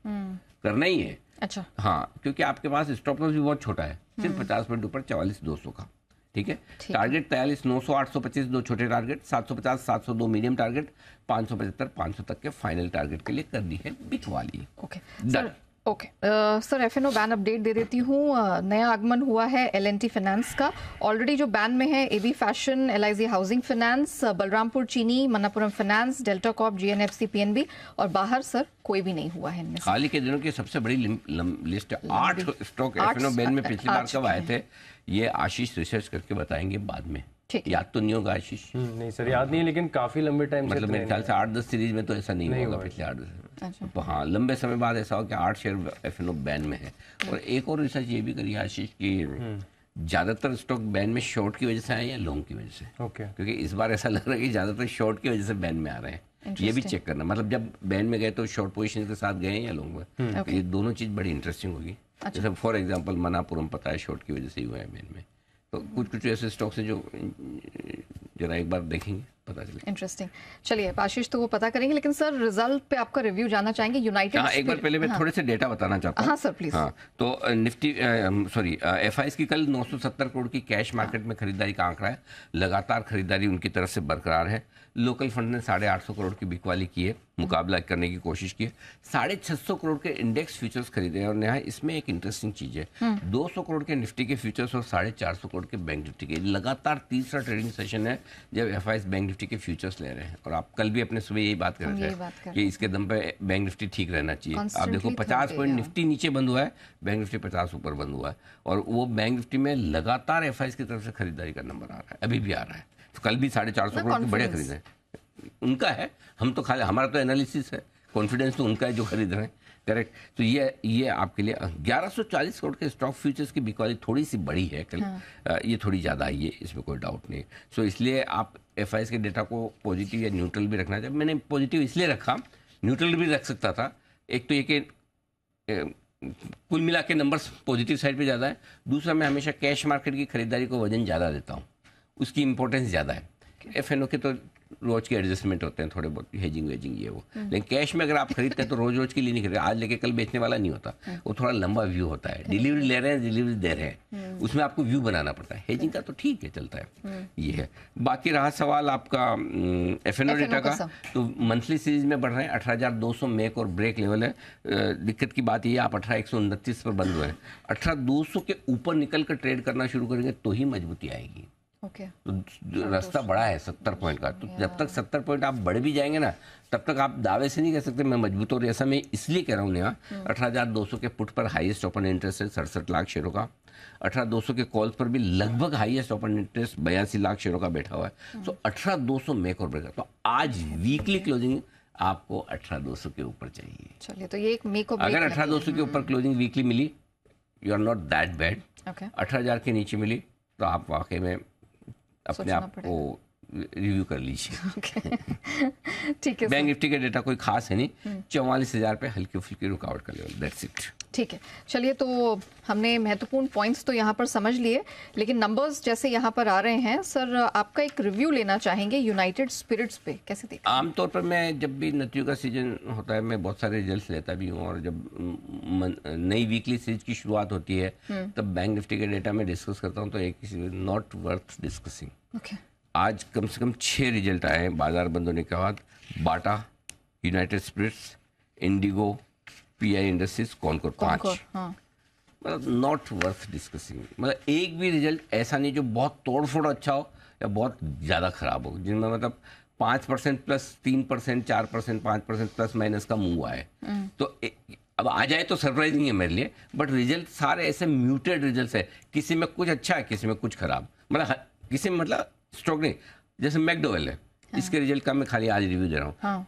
करना ही है। अच्छा, हाँ, क्योंकि आपके पास स्टॉप लॉस भी बहुत छोटा है, सिर्फ 50 पॉइंट ऊपर 44,200 का। ठीक है। टारगेट 43,900, 825 दो छोटे टारगेट, 750, 700 दो मीडियम टारगेट, 575, 500 तक के फाइनल टारगेट के लिए करनी है बिकवाली। Okay sir, F&O ban update दे देती हूँ। नया आगमन हुआ है एल&टी फाइनेंस का। ऑलरेडी जो बैन में है AB fashion, LIC housing finance, Balrampur Chini, Manappuram finance, delta corp, GNFC, PNB, और बाहर सर कोई भी नहीं हुआ है इनमें से। हाल ही के दिनों की सबसे बड़ी लिस्ट है। 8 स्टॉक एफएनओ बैन में पिछली बार कब आए थे, ये आशीष रिसर्च करके बताएंगे बाद में। याद तो नहीं होगा आशीष? नहीं सर, याद नहीं है, लेकिन काफी लंबे टाइम से, मतलब मेरे ख्याल से 8-10 सीरीज में तो ऐसा नहीं होगा पिछले 8-10। तो हाँ, लंबे समय बाद ऐसा हो कि 8 शेयर एफएनओ बैन में है। और एक और रिसर्च ये भी करी आशीष की ज्यादातर स्टॉक बैन में शॉर्ट की वजह से आए या लॉन्ग की वजह से। क्योंकि इस बार ऐसा लग रहा है कि ज्यादातर शॉर्ट की वजह से बैन में आ रहे हैं। ये भी चेक करना, मतलब जब बैन में गए तो शॉर्ट पोजीशन के साथ गए या लॉन्ग में। ये दोनों चीज बड़ी इंटरेस्टिंग होगी। जैसे फॉर एग्जाम्पल मनापुरम पता है शॉर्ट की वजह से ही हुआ है बैन में। तो कुछ ऐसे स्टॉक्स हैं जो जरा एक बार देखेंगे, पता चले। इंटरेस्टिंग। चलिए आशीष तो वो पता करेंगे, लेकिन सर रिजल्ट पे आपका रिव्यू जानना चाहेंगे यूनाइटेड। हाँ, एक बार पहले मैं थोड़े से डेटा बताना चाहता हूँ। हाँ सर प्लीज। हाँ, तो निफ्टी एफआईएस की कल 970 करोड़ की कैश मार्केट में खरीदारी का आंकड़ा है। लगातार खरीदारी उनकी तरफ से बरकरार है। लोकल फंड ने 850 करोड़ की बिकवाली की है, मुकाबला करने की कोशिश की है। 650 करोड़ के इंडेक्स फ्यूचर्स खरीदे हैं। और यहाँ इसमें एक इंटरेस्टिंग चीज है, 200 करोड़ के निफ्टी के फ्यूचर्स और 450 करोड़ के बैंक निफ्टी के। लगातार तीसरा ट्रेडिंग सेशन है जब एफआईएस बैंक निफ्टी के फ्यूचर्स ले रहे हैं। और आप कल भी अपने सुबह यही बात कर रहे थे कि इसके दम पे बैंक निफ्टी ठीक रहना चाहिए। आप देखो 50 पॉइंट निफ्टी नीचे बंद हुआ है, बैंक निफ्टी 50 ऊपर बंद हुआ है। और वो बैंक निफ्टी में लगातार एफआईएस की तरफ से खरीदारी का नंबर आ रहा है, अभी भी आ रहा है। तो कल भी 450 करोड़ के बड़े खरीदे उनका है। हम तो खाली, हमारा तो एनालिसिस है, कॉन्फिडेंस तो उनका है जो खरीद रहे हैं। करेक्ट। तो ये आपके लिए 1140 करोड़ के स्टॉक फ्यूचर्स की बिकवाली थोड़ी सी बड़ी है कल। ये थोड़ी ज़्यादा आई है, इसमें कोई डाउट नहीं। सो इसलिए आप एफआईएस के डेटा को पॉजिटिव या न्यूट्रल भी रखना चाहिए। मैंने पॉजिटिव इसलिए रखा, न्यूट्रल भी रख सकता था। एक तो ये कि कुल मिला के नंबर्स पॉजिटिव साइड पे ज़्यादा है। दूसरा, मैं हमेशा कैश मार्केट की खरीदारी को वजन ज़्यादा देता हूँ, उसकी इंपॉर्टेंस ज़्यादा है। एफएनओ के तो रोज के एडजस्टमेंट होते हैं, थोड़े बहुत हेजिंग वेजिंग ये वो। लेकिन कैश में अगर आप खरीदते हैं तो रोज रोज के लिए नहीं खरीदते, आज लेके कल बेचने वाला नहीं होता। वो थोड़ा लंबा व्यू होता है। डिलीवरी ले रहे हैं, डिलीवरी दे रहे हैं, उसमें आपको व्यू बनाना पड़ता है। हेजिंग का तो ठीक है, चलता है। ये है। बाकी रहा सवाल आपका एफएनओ डेटा का, तो मंथली सीरीज में बढ़ रहे हैं। 18,200 मेक और ब्रेक लेवल है। दिक्कत की बात ये, आप 18,129 पर बंद हुए हैं। 18,200 के ऊपर निकल कर ट्रेड करना शुरू करेंगे तो ही मजबूती आएगी। ओके तो रास्ता बड़ा है 70 पॉइंट का। तो जब तक 70 पॉइंट आप बढ़ भी जाएंगे ना, तब तक आप दावे से नहीं कह सकते मैं मजबूत हो रही। ऐसा मैं इसलिए कह रहा हूँ नेहा, 18,200 के पुट पर हाईएस्ट ओपन इंटरेस्ट है 67 लाख शेयरों का। 18,200 के कॉल पर भी लगभग हाईएस्ट ओपन इंटरेस्ट 82 लाख शेयरों का बैठा हुआ है। तो 18,200 मेक और ब्रेक। तो आज वीकली क्लोजिंग आपको 18,200 के ऊपर चाहिए। चलिए, तो ये एक मेक और ब्रेक। अगर 18,200 के ऊपर क्लोजिंग वीकली मिली, you are not that bad. Okay 18,000 के नीचे मिली तो आप वाकई में अपने सोचना आप को रिव्यू कर लीजिए। ठीक है बैंक निफ्टी का डेटा कोई खास है नहीं, 44,000 पे हल्की फुल्की रुकावट का लेवल, दैट्स इट। ठीक है, चलिए, तो हमने महत्वपूर्ण पॉइंट्स तो यहाँ पर समझ लिए, लेकिन नंबर्स जैसे यहाँ पर आ रहे हैं सर, आपका एक रिव्यू लेना चाहेंगे यूनाइटेड स्पिरिट्स पे, कैसे देखते हैं? आमतौर पर मैं जब भी नतियों का सीजन होता है मैं बहुत सारे रिजल्ट्स लेता भी हूँ, और जब नई वीकली सीरीज की शुरुआत होती है तब बैंक निफ्टी के डेटा में डिस्कस करता हूँ, तो एक नॉट वर्थ डिस्कसिंग। ओके, आज कम से कम 6 रिजल्ट आए हैं बाजार बंद होने के बाद। Bata, united spirits, IndiGo, PI industries, Concor, 5। हाँ, मतलब नॉट वर्थ डिस्कसिंग। मतलब एक भी रिजल्ट ऐसा नहीं जो बहुत तोड़-फोड़ अच्छा हो या बहुत ज़्यादा खराब हो, जिनमें मतलब 5% प्लस 3%, 4%, 5% प्लस माइनस का मूव आए। तो अब आ जाए तो सरप्राइजिंग है मेरे लिए, बट रिजल्ट सारे ऐसे म्यूटेड रिजल्ट है, किसी में कुछ अच्छा है, किसी में कुछ खराब, मतलब किसी में मतलब स्टॉक नहीं। जैसे मैकडोवेल है, इसके रिजल्ट का मैं खाली आज रिव्यू दे रहा हूँ। हाँ,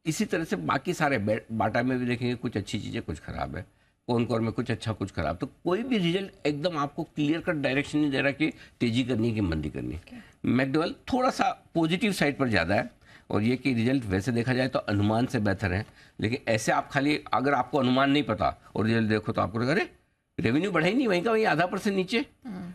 इसी तरह से बाकी सारे बाटा में भी देखेंगे कुछ अच्छी चीज़ें कुछ खराब है, कॉनकोर में कुछ अच्छा कुछ खराब। तो कोई भी रिजल्ट एकदम आपको क्लियर कट डायरेक्शन नहीं दे रहा कि तेजी करनी है कि मंदी करनी है। मैकडोवेल थोड़ा सा पॉजिटिव साइड पर ज़्यादा है, और ये कि रिजल्ट वैसे देखा जाए तो अनुमान से बेहतर है, लेकिन ऐसे आप खाली अगर आपको अनुमान नहीं पता और रिजल्ट देखो तो आपको लगेगा अरे रेवेन्यू बढ़ा ही नहीं, वहीं का वहीं %0.5 नीचे,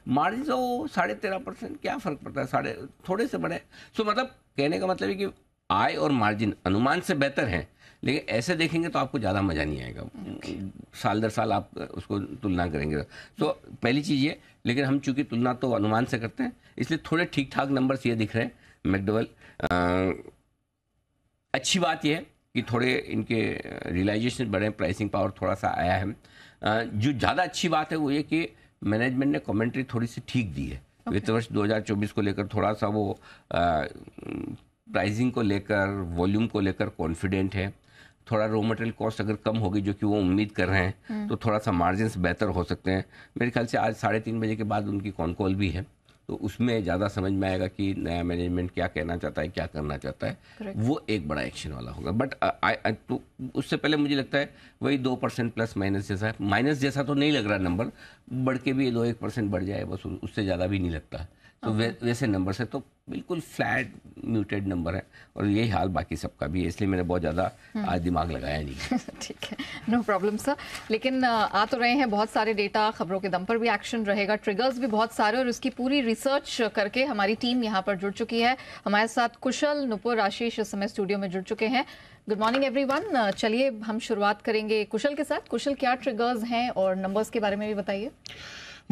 मार्जिन तो 13.5%, क्या फर्क पड़ता है, थोड़े से बढ़े। सो मतलब कहने का मतलब है कि आय और मार्जिन अनुमान से बेहतर हैं, लेकिन ऐसे देखेंगे तो आपको ज़्यादा मज़ा नहीं आएगा। साल दर साल आप उसको तुलना करेंगे तो पहली चीज़ ये। लेकिन हम चूंकि तुलना तो अनुमान से करते हैं, इसलिए थोड़े ठीक ठाक नंबर्स ये दिख रहे हैं मैकडोवेल। अच्छी बात यह है कि थोड़े इनके रियलाइजेशन बढ़े, प्राइसिंग पावर थोड़ा सा आया है। जो ज़्यादा अच्छी बात है वो ये कि मैनेजमेंट ने कमेंट्री थोड़ी सी ठीक दी है। वित्त वर्ष 2024 को लेकर थोड़ा सा वो प्राइसिंग को लेकर, वॉल्यूम को लेकर कॉन्फिडेंट है। थोड़ा रॉ मटेरियल कॉस्ट अगर कम होगी, जो कि वो उम्मीद कर रहे हैं, तो थोड़ा सा मार्जिन्स बेहतर हो सकते हैं। मेरे ख्याल से आज 3:30 बजे के बाद उनकी कॉन कॉल भी है, तो उसमें ज़्यादा समझ में आएगा कि नया मैनेजमेंट क्या कहना चाहता है, क्या करना चाहता है। Correct. वो एक बड़ा एक्शन वाला होगा। बट तो उससे पहले मुझे लगता है वही 2% प्लस माइनस जैसा है। माइनस जैसा तो नहीं लग रहा नंबर, बढ़ के भी 2-1% बढ़ जाए बस, उससे ज़्यादा भी नहीं लगता। तो वैसे नंबर से तो बिल्कुल फ्लैट म्यूटेड नंबर है, और यही हाल बाकी सबका भी है, इसलिए मैंने बहुत ज़्यादा आज दिमाग लगाया नहीं। ठीक है, नो प्रॉब्लम सर। लेकिन आ तो रहे हैं बहुत सारे डेटा, खबरों के दम पर भी एक्शन रहेगा, ट्रिगर्स भी बहुत सारे, और उसकी पूरी रिसर्च करके हमारी टीम यहाँ पर जुड़ चुकी है। हमारे साथ कुशल, नुपुर, आशीष इस समय स्टूडियो में जुड़ चुके हैं। Good morning everyone. चलिए हम शुरुआत करेंगे कुशल के साथ। कुशल, क्या ट्रिगर्स हैं और नंबर्स के बारे में भी बताइए।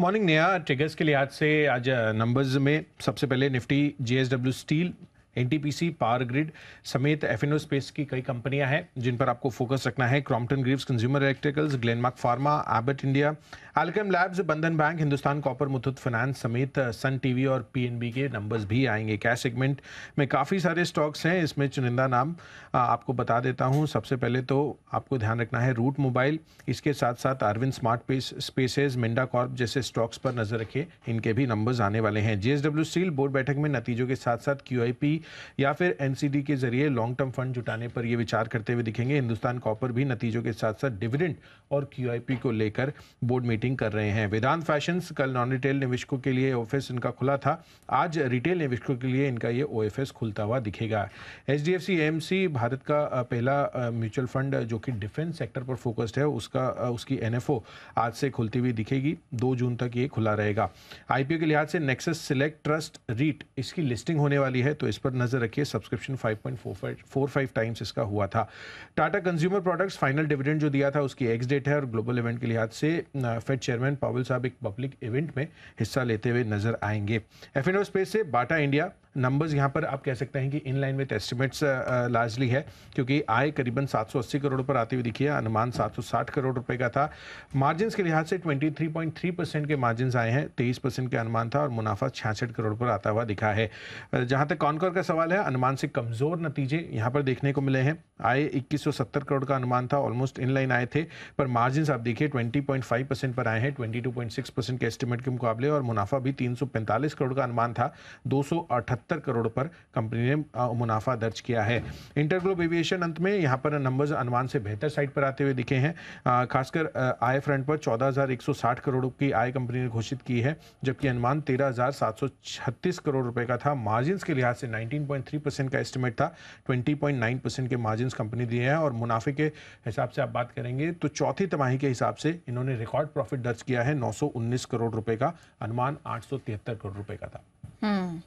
मॉर्निंग नेहा, ट्रिगर्स के लिहाज से आज नंबर्स में सबसे पहले Nifty, JSW steel, NTPC, power grid समेत एफएनओ स्पेस की कई कंपनियां हैं जिन पर आपको फोकस रखना है। Crompton Greaves consumer electricals, Glenmark pharma, Abbott India, Alkem labs, Bandhan bank, Hindustan copper, Muthoot finance समेत सन टीवी और पीएनबी के नंबर्स भी आएंगे। कैश सेगमेंट में काफ़ी सारे स्टॉक्स हैं, इसमें चुनिंदा नाम आपको बता देता हूं। सबसे पहले तो आपको ध्यान रखना है रूट मोबाइल, इसके साथ साथ Arvind smart spaces, Minda corp जैसे स्टॉक्स पर नजर रखिए, इनके भी नंबर्स आने वाले हैं। जेएसडब्ल्यू स्टील बोर्ड बैठक में नतीजों के साथ साथ क्यूआईपी या फिर एनसीडी के जरिए लॉन्ग टर्म फंड जुटाने पर यह विचार करते हुए दिखेंगे। हिंदुस्तान कॉपर भी नतीजों के साथ साथ डिविडेंड और क्यूआईपी को लेकर बोर्ड मीटिंग कर रहे हैं। वेदांत फैशंस, कल नॉन रिटेल निवेशकों के लिए ऑफिस इनका खुला था, आज रिटेल निवेशकों के लिए इनका ये ओएफएस खुलता हुआ दिखेगा। एचडीएफसी एएमसी भारत का पहला म्यूचुअल फंड जो कि डिफेंस सेक्टर पर फोकस्ड है, उसकी एनएफओ आज से खुलती हुई दिखेगी। 2 जून तक ये खुला रहेगा। आईपीओ के लिहाज से नेक्सस सिलेक्ट ट्रस्ट रीट, इसकी लिस्टिंग होने वाली है, तो इस पर नजर रखिए, सब्सक्रिप्शन 5.45 टाइम्स इसका हुआ था। Tata consumer products final dividend जो दिया था उसकी एक्स डेट है और ग्लोबल इवेंट के लिहाज से फेड चेयरमैन पावेल साहब एक पब्लिक इवेंट में हिस्सा लेते हुए नजर आएंगे। एफएनओ स्पेस से बाटा इंडिया नंबर्स यहाँ पर आप कह सकते हैं कि in line with estimates largely है, क्योंकि आय करीबन 780 करोड़ पर आती हुई दिखी है, अनुमान 760 करोड़ रुपए का था। मार्जिन्स के लिहाज से 23.3% के मार्जिन्स आए हैं, 23% के अनुमान था और मुनाफा 66 करोड़ पर आता हुआ दिखा है। जहाँ तक कॉनकोर का सवाल है, अनुमान से कमजोर नतीजे यहाँ पर देखने को मिले हैं। आय 2170 करोड़ का अनुमान था, ऑलमोस्ट इन लाइन आए थे, पर मार्जिन्स आप देखिए 20.5% पर आए हैं 22.6% के एस्टिमेट के मुकाबले, और मुनाफा भी 345 करोड़ का अनुमान था, 278 करोड़ पर कंपनी ने मुनाफा दर्ज किया है। इंटरग्लोब एविएशन अंत में यहाँ पर नंबर्स अनुमान से बेहतर साइड पर आते हुए दिखे हैं। खासकर आय फ्रंट पर 14,160 करोड़ की आय कंपनी ने घोषित की है, जबकि अनुमान 13,736 करोड़ रुपए का था। मार्जिन्स के लिहाज से 19.3% का एस्टिमेट था, 20.9% के मार्जिन्स कंपनी दिए हैं, और मुनाफे के हिसाब से आप बात करेंगे तो चौथी तिमाही के हिसाब से इन्होंने रिकॉर्ड प्रॉफिट दर्ज किया है, 919 करोड़ रुपए का, अनुमान 873 करोड़ रुपए का था।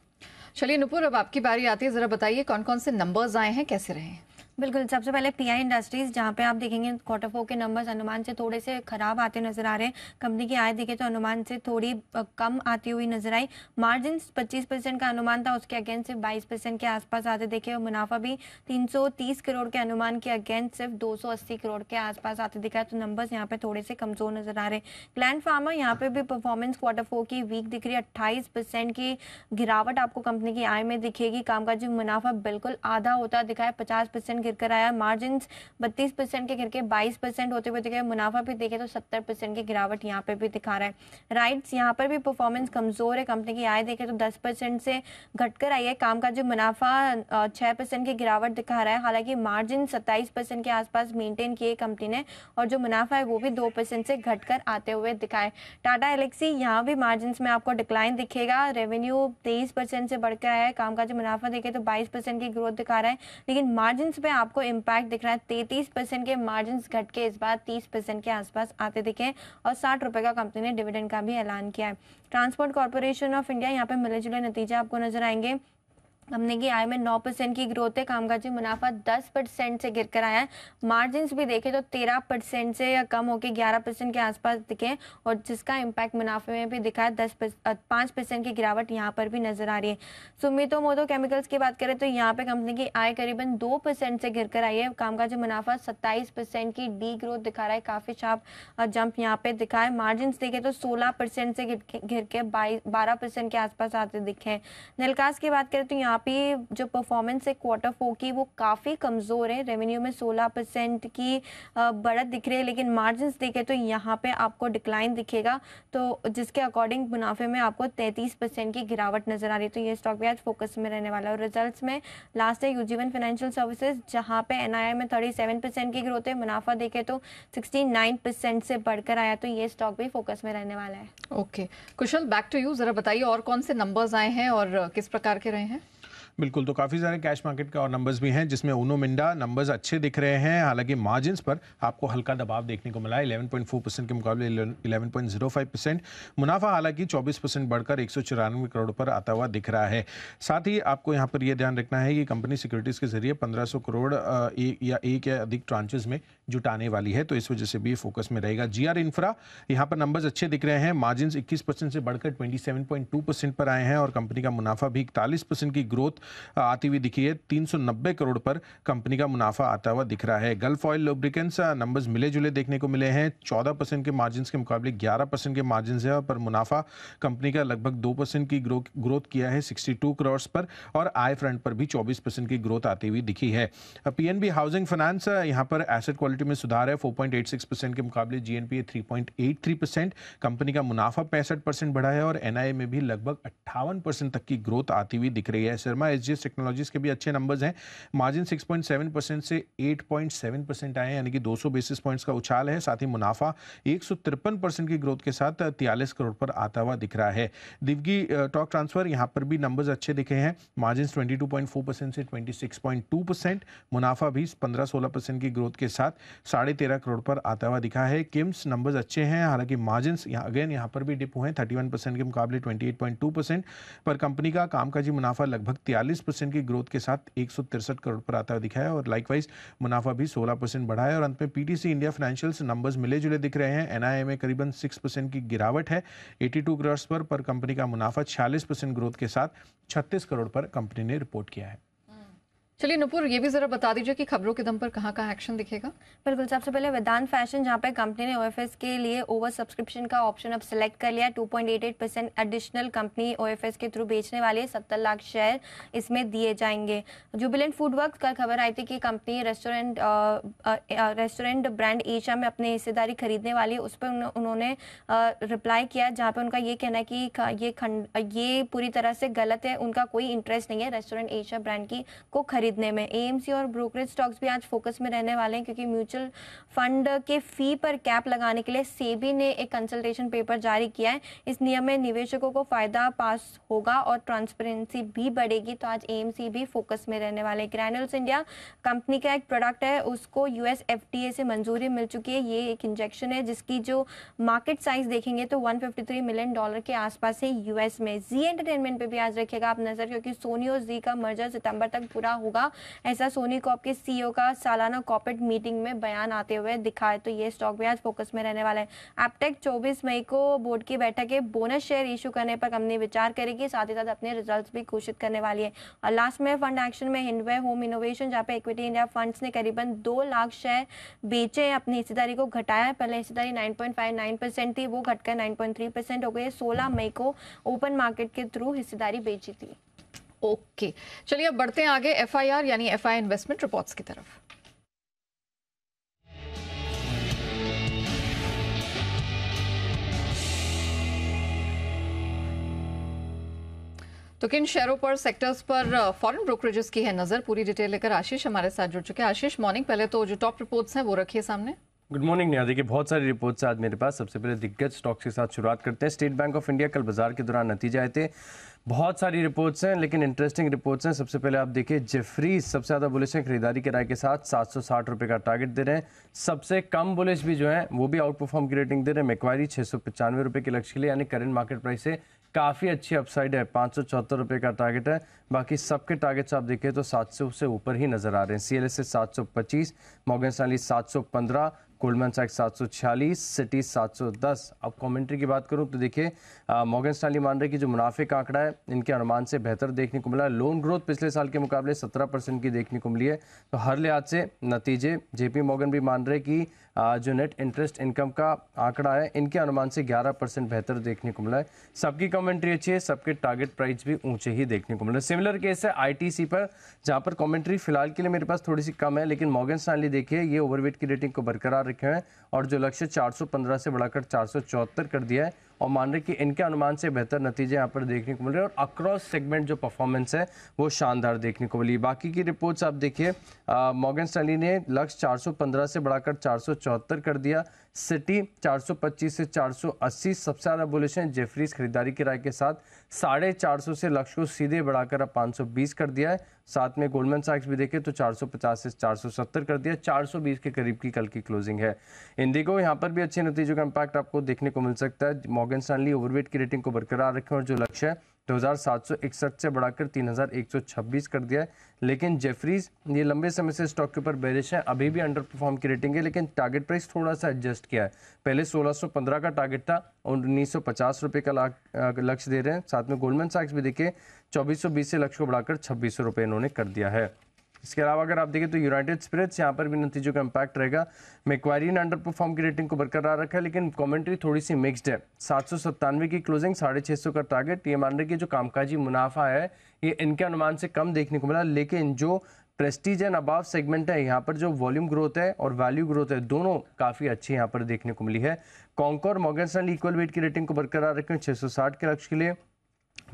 चलिए नुपुर, अब आपकी बारी आती है, जरा बताइए कौन कौन से नंबर्स आए हैं, कैसे रहे? बिल्कुल, सबसे पहले पीआई इंडस्ट्रीज, जहां पे आप देखेंगे Q4 के नंबर्स अनुमान से थोड़े से खराब आते नजर आ रहे हैं। कंपनी की आय देखें तो अनुमान से थोड़ी कम आती हुई नजर आई। मार्जिन्स 25% का अनुमान था, उसके अगेंस्ट सिर्फ 22% के आसपास आते देखे, और मुनाफा भी 330 करोड़ के अनुमान के अगेंस्ट सिर्फ 280 करोड़ के आसपास आते दिखा है। तो नंबर्स यहाँ पे थोड़े से कमजोर नजर आ रहे हैं। ग्लैंड फार्मा, यहाँ पे भी परफॉर्मेंस Q4 की वीक दिख रही है, 28% की गिरावट आपको कंपनी की आय में दिखेगी। कामकाजी मुनाफा बिल्कुल आधा होता दिखा है, 50% गिरकर आया। मार्जिन्स 32% के गिर के 22% होते हुए दिखे। मुनाफा भी देखे तो 70% की गिरावट यहाँ पे भी दिखा रहा है। राइट्स, यहाँ पर भी परफॉर्मेंस कमजोर है। कंपनी की आय देखे तो 10% से घटकर आई है। कामकाजी मुनाफा 6% की गिरावट दिखा रहा है। हालांकि मार्जिन 27% के आसपास मेंटेन किए कंपनी ने, और जो मुनाफा है वो भी 2% से घटकर आते हुए दिखाए। टाटा एलेक्सी, यहाँ भी मार्जिन में आपको डिक्लाइन दिखेगा। रेवेन्यू 23% से बढ़कर आया है। कामकाजी मुनाफा देखे तो 22% की ग्रोथ दिखा रहा है, लेकिन मार्जिन पे आपको इम्पैक्ट दिख रहा है। 33% के मार्जिन घट के इस बार 30% के आसपास आते दिखे, और 60 रुपए का कंपनी ने डिविडेंड का भी ऐलान किया है। ट्रांसपोर्ट कॉर्पोरेशन ऑफ इंडिया, यहाँ पे मिले जुले नतीजे आपको नजर आएंगे। कंपनी की आय में 9% की ग्रोथ है। कामकाजी मुनाफा 10% से गिरकर आया है। मार्जिन्स भी देखें तो 13% से या कम होकर 11% के आसपास दिखे, और जिसका इम्पैक्ट मुनाफे में भी दिखा है। 5% की गिरावट यहाँ पर भी नजर आ रही है। सुमितोमोटो केमिकल्स की बात करें तो यहाँ पे कंपनी की आय करीबन 2% से गिरकर आई है। कामकाजी मुनाफा 27% की डी ग्रोथ दिखा रहा है, काफी शार्प जंप यहाँ पे दिखा है। मार्जिन देखे तो 16% से गिर के 12% के आसपास आते दिखे। नेलकास की बात करें तो यहाँ पे जो परफॉर्मेंस है Q4 की वो काफी कमजोर है। रेवेन्यू में 16% की बढ़त दिख रही है, लेकिन मार्जिन्स देखे तो यहाँ पे आपको डिक्लाइन दिखेगा, तो जिसके अकॉर्डिंग मुनाफे में आपको 33% की गिरावट नजर आ रही है। तो ये स्टॉक भी आज फोकस में रहने वाला है। और रिजल्ट्स में लास्ट है यूजीवन फाइनेंशियल सर्विसेज, जहाँ पे एनआईआई में 37% की ग्रोथ है। मुनाफा देखे तो 69% से बढ़कर आया, तो ये स्टॉक भी फोकस में रहने वाला है। Okay Kushal, back to you, जरा बताइए और कौन से नंबर्स आए हैं और किस प्रकार के रहे हैं? बिल्कुल, तो काफ़ी सारे कैश मार्केट के और नंबर्स भी हैं, जिसमें उनो मिंडा नंबर्स अच्छे दिख रहे हैं। हालांकि मार्जिन्स पर आपको हल्का दबाव देखने को मिला है, 11.4% के मुकाबले 11.05%। मुनाफा हालांकि 24% बढ़कर 194 करोड़ पर आता हुआ दिख रहा है। साथ ही आपको यहाँ पर यह ध्यान रखना है कि कंपनी सिक्योरिटीज़ के जरिए 1500 करोड़ एक या अधिक ट्रांचेस में जुटाने वाली है, तो इस वजह से भी फोकस में रहेगा। जीआर इंफ्रा, यहाँ पर नंबर्स अच्छे दिख रहे हैं। मार्जिन्स 21% से बढ़कर 27.2% पर आए हैं, और कंपनी का मुनाफा भी 41% की ग्रोथ आती हुई दिखी है। 390 करोड़ पर कंपनी का मुनाफा आता हुआ दिख रहा है। गल्फ ऑयल लुब्रिकेंट्स, नंबर्स मिले जुले देखने को मिले हैं। 14% के मार्जिन्स के मुकाबले 11% के मार्जिन्स है, पर मुनाफा कंपनी का लगभग 2% की ग्रोथ किया है 62 करोड़ पर, और आय फ्रंट पर भी 24% की ग्रोथ आती हुई दिखी है। पीएनबी हाउसिंग फाइनेंस, यहाँ पर एसेट क्वालिटी में सुधार है, 4.86% के मुकाबले जीएनपीए 3.83%। कंपनी का मुनाफा 65% बढ़ा है, और एनआईए में भी लगभग 58% तक की ग्रोथ आती हुई दिख रही है। शर्मा एसजीएस टेक्नोलॉजीज के भी अच्छे नंबर्स हैं। मार्जिन 6.7% से 8.7% आए हैं, यानी कि 200 बेसिस पॉइंट्स का उछाल है। साथ ही मुनाफा 153% की ग्रोथ के साथ 43 करोड़ पर आता हुआ दिख रहा है। दिवगी टॉक ट्रांसफर, यहाँ पर भी नंबर्स अच्छे दिखे हैं। मार्जिन 22.4% से 26.2%। मुनाफा भी 15-16% की ग्रोथ के साथ 13.5 करोड़ पर आता हुआ दिखा है। किम्स, नंबर्स अच्छे हैं, हालांकि मार्जिन यहाँ पर भी डिप हुए हैं 31% के मुकाबले 28.2%, पर कंपनी का कामकाजी मुनाफा लगभग 42% की ग्रोथ के साथ 163 करोड़ पर आता हुआ दिखा है और लाइकवाइज मुनाफा भी 16% बढ़ा है। और अंत में पीटीसी इंडिया फाइनेंशियल्स नंबर्स मिले जुले दिख रहे हैं। एनआईए में करीबन 6% की गिरावट है 82 करोड़ पर कंपनी का मुनाफा 46% ग्रोथ के साथ 36 करोड़ पर कंपनी ने रिपोर्ट किया है। चलिए नुपुर, ये भी जरा बता दीजिए कि खबरों के दम पर कहाँ कहाँ एक्शन दिखेगा। बिल्कुल, सबसे पहले वेदांत फैशन, जहाँ पे कंपनी ने ओएफएस के लिए ओवर सब्सक्रिप्शन का ऑप्शन अब सिलेक्ट कर लिया। 2.88% एडिशनल कंपनी ओएफएस के थ्रू बेचने वाली है। 70 लाख शेयर इसमें दिए जाएंगे। जुबिलेंट फूड वर्क्स, कल खबर आई थी कि कंपनी रेस्टोरेंट ब्रांड एशिया में अपनी हिस्सेदारी खरीदने वाली है। उस पर उन्होंने रिप्लाई किया, जहाँ पे उनका ये कहना है कि ये पूरी तरह से गलत है। उनका कोई इंटरेस्ट नहीं है रेस्टोरेंट एशिया ब्रांड की को खरीदने में। एएमसी और ब्रोकरेज स्टॉक्स भी आज फोकस में रहने वाले हैं, क्योंकि म्यूचुअल फंड के फी पर कैप लगाने के लिए सेबी ने एक कंसल्टेशन पेपर जारी किया है। इस नियम में निवेशकों को फायदा पास होगा और ट्रांसपेरेंसी भी बढ़ेगी। तो आज एएमसी भी फोकस में रहने वाले। ग्रैन्युल्स इंडिया कंपनी का एक प्रोडक्ट है, उसको यूएस एफडीए से मंजूरी मिल चुकी है। ये एक इंजेक्शन है जिसकी जो मार्केट साइज देखेंगे तो $153 मिलियन के आसपास है यूएस में। जी एंटरटेनमेंट पे भी आज रखिएगा आप नजर, क्योंकि सोनी और जी का मर्जर सितंबर तक पूरा होगा, ऐसा सोनी कॉर्प के सीईओ का सालाना कॉर्पोरेट मीटिंग में बयान आते हुए दिखा है। तो ये स्टॉक भी आज फोकस में रहने वाला है। एपटेक 24 मई को बोर्ड की बैठक है, बोनस शेयर इशू करने पर कंपनी विचार करेगी, साथ ही साथ अपने रिजल्ट्स भी घोषित करने वाली है। और लास्ट में फंड एक्शन में हिंडवे होम इनोवेशन, जहाँ पे इक्विटी इंडिया फंड्स ने करीबन 2 लाख शेयर बेचे, अपनी हिस्सेदारी को घटाया है। पहले हिस्सेदारी 9.59% थी, वो घटकर 9.3% हो गई। 16 मई को ओपन मार्केट के थ्रू हिस्सेदारी बेची थी। ओके, चलिए अब बढ़ते हैं आगे एफआईआर यानी एफआई इन्वेस्टमेंट रिपोर्ट्स की तरफ। तो किन शेयरों पर, सेक्टर्स पर फॉरेन ब्रोकरेजेस की है नजर, पूरी डिटेल लेकर आशीष हमारे साथ जुड़ चुके हैं। आशीष, मॉर्निंग। पहले तो जो टॉप रिपोर्ट्स हैं वो रखिए सामने। गुड मॉर्निंग निया। देखिए, बहुत सारी रिपोर्ट्स आज मेरे पास। सबसे पहले दिग्गज स्टॉक्स के साथ शुरुआत करते हैं। स्टेट बैंक ऑफ इंडिया, कल बाजार के दौरान नतीजे आए थे। बहुत सारी रिपोर्ट्स हैं लेकिन इंटरेस्टिंग रिपोर्ट्स हैं। सबसे पहले आप देखिए, जेफरीज सबसे ज़्यादा बुलिश है, खरीदारी के राय के साथ 760 रुपये का टारगेट दे रहे हैं। सबसे कम बुलिश भी जो है वो भी आउट परफॉर्म की रेटिंग दे रहे हैं। मैक्वारी 695 रुपये के लक्ष्य के लिए, यानी करंट मार्केट प्राइस से काफ़ी अच्छी अपसाइड है। 574 रुपये का टारगेट है। बाकी सबके टारगेट्स आप देखें तो 700 से ऊपर ही नजर आ रहे हैं। CLSA 725, मॉर्गन स्टैनली 715, गोल्डमैन सैक्स 746, सिटी 710। अब कमेंट्री की बात करूं तो देखिए, मॉर्गन स्टैनली मान रहे कि जो मुनाफे का आंकड़ा है इनके अनुमान से बेहतर देखने को मिला है। लोन ग्रोथ पिछले साल के मुकाबले 17% की देखने को मिली है। तो हर लिहाज से नतीजे, JP मॉर्गन भी मान रहे कि जो नेट इंटरेस्ट इनकम का आंकड़ा है इनके अनुमान से 11% बेहतर देखने को मिला है। सबकी कमेंट्री अच्छी है, सबके टारगेट प्राइस भी ऊंचे ही देखने को मिला है। सिमिलर केस है ITC पर, जहां पर कमेंट्री फिलहाल के लिए मेरे पास थोड़ी सी कम है, लेकिन मॉर्गन स्टैनली देखिए ये ओवरवेट की रेटिंग को बरकरार रखे हैं और जो लक्ष्य 415 से बढ़ाकर 474 कर दिया है और मान रहे कि इनके अनुमान से बेहतर नतीजे यहाँ पर देखने को मिल रहे हैं और अक्रॉस सेगमेंट जो परफॉर्मेंस है वो शानदार देखने को मिली। बाकी की रिपोर्ट्स आप देखिए, मॉर्गन स्टैनली ने लक्ष्य 415 से बढ़ाकर 474 कर दिया। सिटी 425 से 480 सबसे ज़्यादा बुलिश हैं। जेफरीज खरीदारी की राय के साथ 450 से लक्ष्य को सीधे बढ़ाकर अब 520 कर दिया है। साथ में गोल्डमैन सैक्स भी देखें तो 450 से 470 कर दिया, 420 के करीब की कल की क्लोजिंग है। इंडिगो, यहाँ पर भी अच्छे नतीजों का इम्पैक्ट आपको देखने को मिल सकता है। मॉर्गन स्टैनली ओवरवेट की रेटिंग को बरकरार रखें और जो लक्ष्य है 2761 से बढ़ाकर 3126 कर दिया है। लेकिन जेफरीज ये लंबे समय से स्टॉक के ऊपर बेरिश है, अभी भी अंडर परफॉर्म की रेटिंग है, लेकिन टारगेट प्राइस थोड़ा सा एडजस्ट किया है। पहले 1615 का टारगेट था और 1950 रुपये का लक्ष्य दे रहे हैं। साथ में गोल्डमैन सैक्स भी देखिए 2420 से लक्ष्य को बढ़ाकर 2600 रुपये इन्होंने कर दिया है। इसके अलावा अगर आप देखें तो यूनाइटेड स्पिरिट्स, यहाँ पर भी नतीजों का इम्पैक्ट रहेगा। मैक्वारी ने अंडर परफॉर्म की रेटिंग को बरकरार रखा है, लेकिन कमेंट्री थोड़ी सी मिक्स्ड है। 797 की क्लोजिंग, 650 का टारगेट। ये मान रहे कि जो कामकाजी मुनाफा है ये इनके अनुमान से कम देखने को मिला, लेकिन जो प्रेस्टीज एंड अबाव सेगमेंट है यहाँ पर जो वॉल्यूम ग्रोथ है और वैल्यू ग्रोथ है दोनों काफ़ी अच्छी यहाँ पर देखने को मिली है। Conquer, Morgan Stanley equal weight की रेटिंग को बरकरार रखें 660 के लक्ष्य के लिए।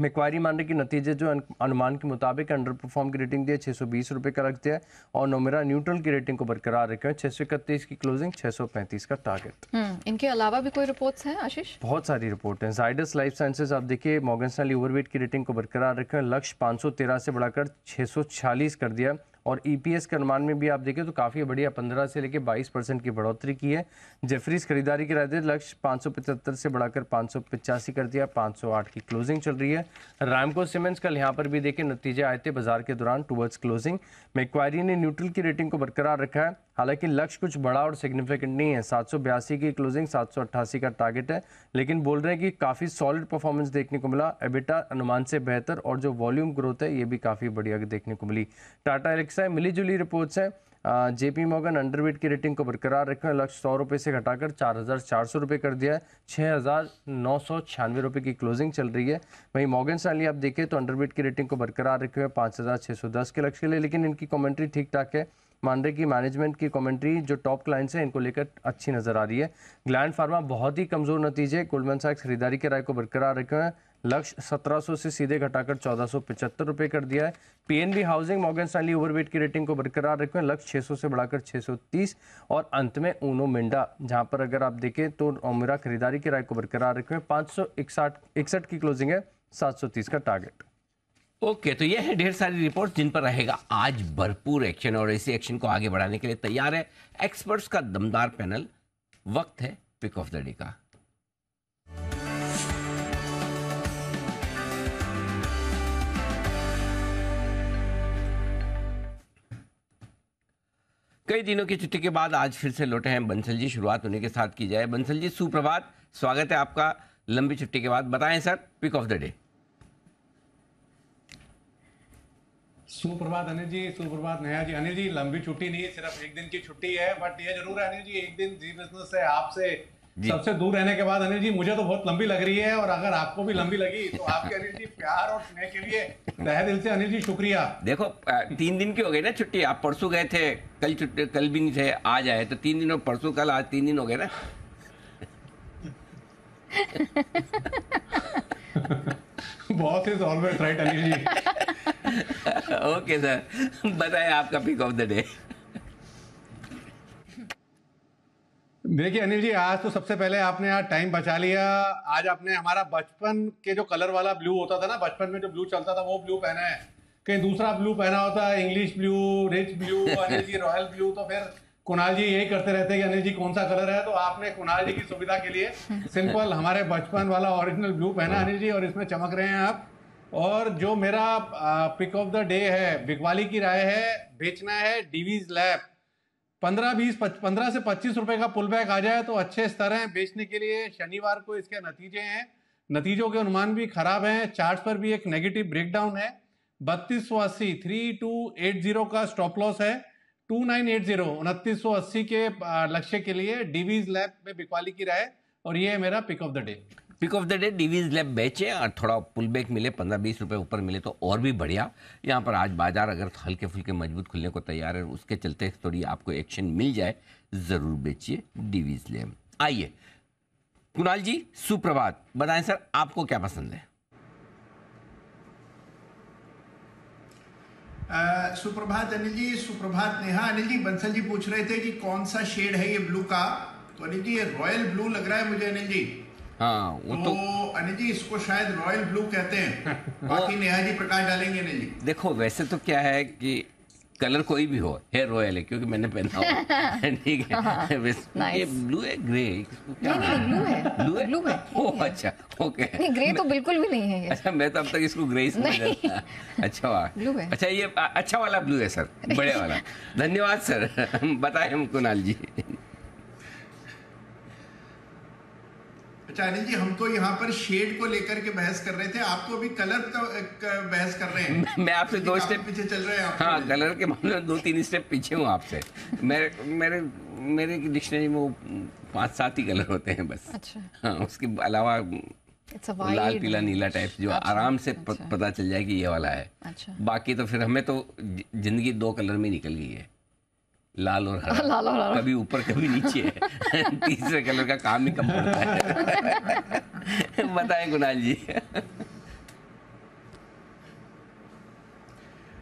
मैक्वारी मान रहे कि नतीजे जो अनुमान के मुताबिक अंडर परफॉर्म की रेटिंग दिया 620 रुपये का रख दिया और नोमेरा न्यूट्रल की रेटिंग को बरकरार रखे 631 की क्लोजिंग, 635 का टारगेट। इनके अलावा भी कोई रिपोर्ट्स हैं आशीष? बहुत सारी रिपोर्ट हैं। जाइडस लाइफ साइंसेज आप देखिए, मॉर्गन स्टैनली ओवरवेट की रेटिंग को बरकरार रखे, लक्ष्य 513 से बढ़ाकर 646 कर दिया और EPS के अनुमान में भी आप देखें तो काफ़ी बढ़िया 15 से लेकर 22% की बढ़ोतरी की है। जेफरीज खरीदारी के रहते लक्ष्य 575 से बढ़ाकर 585 कर दिया, 508 की क्लोजिंग चल रही है। रामको सीमेंट्स कल यहाँ पर भी देखें नतीजे आए थे बाजार के दौरान टुवर्ड्स क्लोजिंग। मैक्वारी ने न्यूट्रल की रेटिंग को बरकरार रखा है, हालांकि लक्ष्य कुछ बड़ा और सिग्निफिकेंट नहीं है। 782 की क्लोजिंग, 788 का टारगेट है, लेकिन बोल रहे हैं कि काफ़ी सॉलिड परफॉर्मेंस देखने को मिला। एबिटा अनुमान से बेहतर और जो वॉल्यूम ग्रोथ है ये भी काफ़ी बढ़िया देखने को मिली। टाटा एलेक्सा मिली जुली रिपोर्ट्स हैं। JP मॉर्गन अंडरवेट की रेटिंग को बरकरार रखा है, लक्ष्य 100 रुपये से घटाकर 4,400 रुपये कर दिया है, 6,996 रुपये की क्लोजिंग चल रही है। वहीं मॉर्गन स्टैनली आप देखें तो अंडरवेट की रेटिंग को बरकरार रखे हुए 5,610 के लक्ष्य के लिए, लेकिन इनकी कमेंट्री ठीक ठाक है। मान रहे कि मैनेजमेंट की कमेंट्री जो टॉप क्लाइंट्स हैं इनको लेकर अच्छी नजर आ रही है। ग्लैंड फार्मा बहुत ही कमजोर नतीजे, गोल्डमैन सैक्स खरीदारी के राय को बरकरार रखे हैं, लक्ष्य 1700 से सीधे घटाकर 1475 रुपये कर दिया है। PNB housing Morgan Stanley overweight की रेटिंग को बरकरार रखे हैं, लक्ष्य 600 से बढ़ाकर 630। और अंत में ऊनो मिंडा, जहां पर अगर आप देखें तो ओमिरा खरीदारी की राय को बरकरार रखे हैं, 561 की क्लोजिंग है, 730 का टारगेट। ओके, तो ये है ढेर सारी रिपोर्ट जिन पर रहेगा आज भरपूर एक्शन, और इसी एक्शन को आगे बढ़ाने के लिए तैयार है एक्सपर्ट्स का दमदार पैनल। वक्त है पिक ऑफ द डे का। कई दिनों की छुट्टी के बाद आज फिर से लौटे हैं बंसल जी, शुरुआत उन्हीं के साथ की जाए। बंसल जी सुप्रभात, स्वागत है आपका लंबी छुट्टी के बाद। बताएं sir pick of the day. सुप्रभात अनिल जी, सुप्रभात नेहा जी। अनिल जी लंबी छुट्टी नहीं है, सिर्फ एक दिन की छुट्टी है, बट ये जरूर है अनिल जी एक दिन जी बिजनेस से आपसे सबसे दूर रहने के बाद अनिल जी मुझे तो बहुत लंबी लग रही है, और अगर आपको भी लंबी लगी तो आपके अनिल जी प्यार और स्नेह के लिए तहे दिल से अनिल जी शुक्रिया। देखो 3 दिन की हो गई ना छुट्टी, आप परसों गए थे, कल भी नहीं थे, आज आए, तो 3 दिन, परसों कल आज 3 दिन हो गए ना। Boss is always right Anil ji. Okay sir, बताएं आपका पिक ऑफ द डे। देखिए अनिल जी, आज तो सबसे पहले आपने यार टाइम बचा लिया। आज आपने हमारा बचपन के जो कलर वाला ब्लू होता था ना, बचपन में जो ब्लू चलता था वो ब्लू पहना है, कहीं दूसरा ब्लू पहना होता है, English blue, rich blue, Anil ji royal blue, तो फिर कुणाल जी यही करते रहते हैं कि अनिल जी कौन सा कलर है, तो आपने कुणाल जी की सुविधा के लिए सिंपल हमारे बचपन वाला ओरिजिनल ब्लू पहना अनिल जी, और इसमें चमक रहे हैं आप। और जो मेरा पिक ऑफ द डे है, बिकवाली की राय है, बेचना है डीवीज लैब। 15 से 25 रुपए का पुल बैक आ जाए तो अच्छे स्तर हैं बेचने के लिए। शनिवार को इसके नतीजे हैं, नतीजों के अनुमान भी खराब हैं, चार्ट पर भी एक नेगेटिव ब्रेकडाउन है। 3280 3280 का स्टॉप लॉस है, 2980 2980 के लक्ष्य के लिए डीवीज लैब में बिकवाली की राय, और ये है मेरा pick of the day. Pick of the day Divi's lab बेचे और थोड़ा पुल बैक मिले, 15-20 रुपए ऊपर मिले तो और भी बढ़िया। यहाँ पर आज बाजार अगर हल्के फुल्के मजबूत खुलने को तैयार है, उसके चलते थोड़ी आपको एक्शन मिल जाए, जरूर बेचिए डीवीज लैब। आइए कुणाल जी सुप्रभात, बताएं सर आपको क्या पसंद है। सुप्रभात अनिल जी, सुप्रभात नेहा। अनिल जी बंसल जी पूछ रहे थे कि कौन सा शेड है ये ब्लू का, तो अनिल जी ये रॉयल ब्लू लग रहा है मुझे अनिल जी। हाँ वो तो अनिल जी इसको शायद रॉयल ब्लू कहते हैं, बाकी नेहा जी प्रकाश डालेंगे अनिल जी। देखो वैसे तो क्या है कि कलर कोई भी हो, हेयर रॉयल है क्योंकि मैंने पहना हुआ ठीक है। ये ब्लू है, ग्रे नहीं ब्लू है, ब्लू है। ओह अच्छा, ओके। नहीं ग्रे तो बिल्कुल भी नहीं है ये। अच्छा, मैं तो अब तक इसको ग्रे समझ रहा था। अच्छा वाह, ब्लू है। अच्छा ये अच्छा वाला ब्लू है सर, बड़े वाला। धन्यवाद सर। बताएं हम कुणाल जी। अच्छा अनिल जी, हम तो यहाँ पर शेड को लेकर के बहस कर रहे थे, आप तो अभी कलर का बहस कर रहे हैं। मैं आपसे 2 स्टेप पीछे चल रहे हैं। हाँ, कलर के मामले में 2-3 स्टेप पीछे हूँ आपसे। मेरे डिक्शनरी में वो 5-7 ही कलर होते हैं बस। अच्छा। हाँ, उसके अलावा लाल पीला नीला टाइप जो आराम से पता चल जाए कि ये वाला है। अच्छा। बाकी तो फिर हमें तो जिंदगी 2 कलर में निकल गई है, लाल और हरा। लाल और हरा। कभी ऊपर कभी नीचे है। तीसरे कलर का काम ही कम पड़ता है। बताएं कुणाल जी।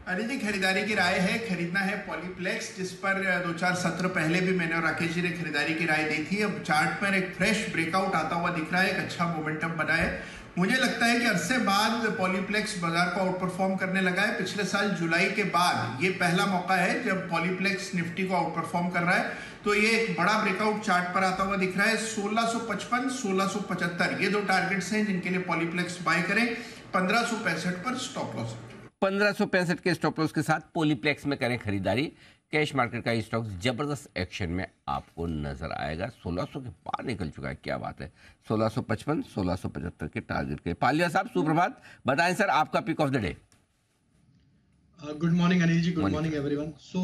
अनिल जी खरीदारी की राय है, खरीदना है पॉलीप्लेक्स, जिस पर 2-4 सत्र पहले भी मैंने और राकेश जी ने खरीदारी की राय दी थी। अब चार्ट पर एक फ्रेश ब्रेकआउट आता हुआ दिख रहा है, एक अच्छा मोमेंटम बना है, मुझे लगता है कि अरसे बाद पॉलीप्लेक्स बाजार को आउट परफॉर्म करने लगा है। पिछले साल जुलाई के बाद ये पहला मौका है जब पॉलीप्लेक्स निफ्टी को आउट परफॉर्म कर रहा है। तो ये एक बड़ा ब्रेकआउट चार्ट पर आता हुआ दिख रहा है। 1655, 1675 ये दो टारगेट्स हैं जिनके लिए पॉलीप्लेक्स बाय करें। 1565 पर स्टॉप लॉस। 1565 के स्टॉप लॉस के साथ पॉलीप्लेक्स में करें खरीदारी। कैश मार्केट का ये स्टॉक जबरदस्त एक्शन में आपको नजर आएगा। 1600 के पार निकल चुका है, क्या बात है। 1655, 1675 के टारगेट के। पालिया साहब सुप्रभात, बताएं सर आपका pick of the day. Good morning Anil ji, good morning everyone. So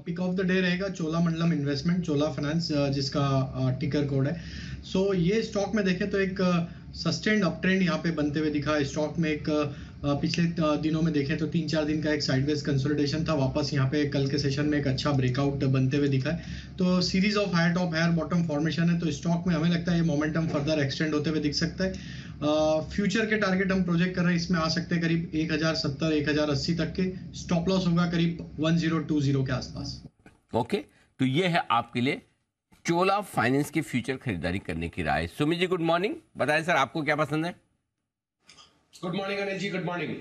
pick of the day रहेगा चोलामंडलम इन्वेस्टमेंट, चोला फाइनेंस, जिसका टिकर कोड है। सो ये स्टॉक में देखें तो एक सस्टेन्ड अप ट्रेंड यहाँ पे बनते हुए दिखा है। स्टॉक में एक पिछले दिनों में देखें तो 3-4 दिन का एक साइडवेज कंसोलिडेशन था। वापस यहाँ पे कल के सेशन में एक अच्छा ब्रेकआउट बनते हुए दिखा है। तो series of higher top higher bottom formation है। तो स्टॉक में हमें लगता है ये मोमेंटम फर्दर एक्सटेंड होते हुए दिख सकता है। फ्यूचर के टारगेट हम प्रोजेक्ट कर रहे हैं, इसमें आ सकते हैं करीब 1070, 1080 तक के। स्टॉप लॉस होगा करीब 1020 के आसपास। ओके, तो ये है आपके लिए चोला फाइनेंस की फ्यूचर खरीदारी करने की राय। सुमित जी गुड मॉर्निंग, बताएं सर आपको क्या पसंद है। Good morning Anil ji, good morning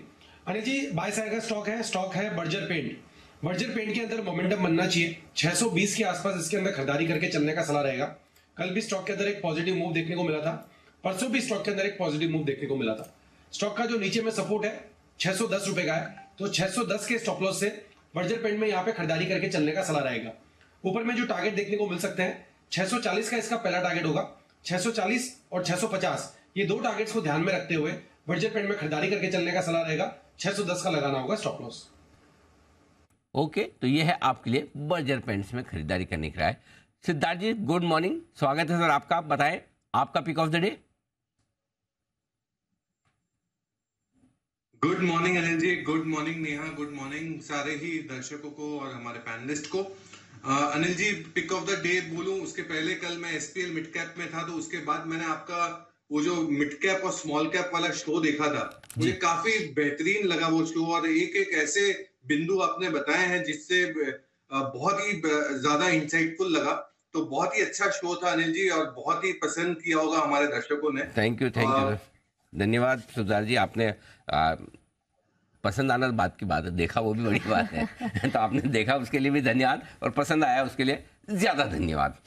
Anil ji. Buy side का स्टॉक है बर्जर पेंट। बर्जर पेंट के अंदर मोमेंटम बनना चाहिए। 620 के आसपास इसके अंदर खरीदारी करके चलने का सलाह रहेगा। कल भी स्टॉक के अंदर एक पॉजिटिव मूव देखने को मिला था, परसों भी स्टॉक के अंदर एक पॉजिटिव मूव देखने को मिला था। स्टॉक का जो नीचे में सपोर्ट है 610 रुपए का है, तो 610 के स्टॉप लॉस से बर्जर पेंट में यहाँ पे खरीदारी करके चलने का सलाह रहेगा। ऊपर में जो टारगेट देखने को मिल सकते हैं 640 का इसका पहला टारगेट होगा। 640 और 650 ये दो टारगेट्स को ध्यान में रखते हुए बर्जर पेंट में खरीदारी करके चलने का सलाह रहेगा। 610 का लगाना होगा स्टॉप लॉस। ओके, तो ये है आपके लिए बर्जर पेंट्स में खरीदारी करने की राय। सिद्धार्थ जी गुड मॉर्निंग, स्वागत है सर आपका। बताएं आपका pick of the day. Good morning Anil ji, good morning Neha, good morning सारे ही दर्शकों को और हमारे पैनलिस्ट को। Anil ji pick of the day बोलूं उसके पहले कल मैं एसपीएल मिड कैप में था, तो उसके बाद मैंने आपका वो जो मिड कैप और स्मॉल कैप वाला शो देखा था, मुझे काफी बेहतरीन लगा वो शो। और एक एक ऐसे बिंदु आपने बताए हैं जिससे बहुत ही ज्यादा इंसाइटफुल लगा। तो बहुत ही अच्छा शो था अनिल जी, और बहुत ही पसंद किया होगा हमारे दर्शकों ने। थैंक यू धन्यवाद सुधार जी। आपने पसंद आना बात की बात है, देखा वो भी बड़ी बात है। तो आपने देखा उसके लिए भी धन्यवाद, और पसंद आया उसके लिए ज्यादा धन्यवाद।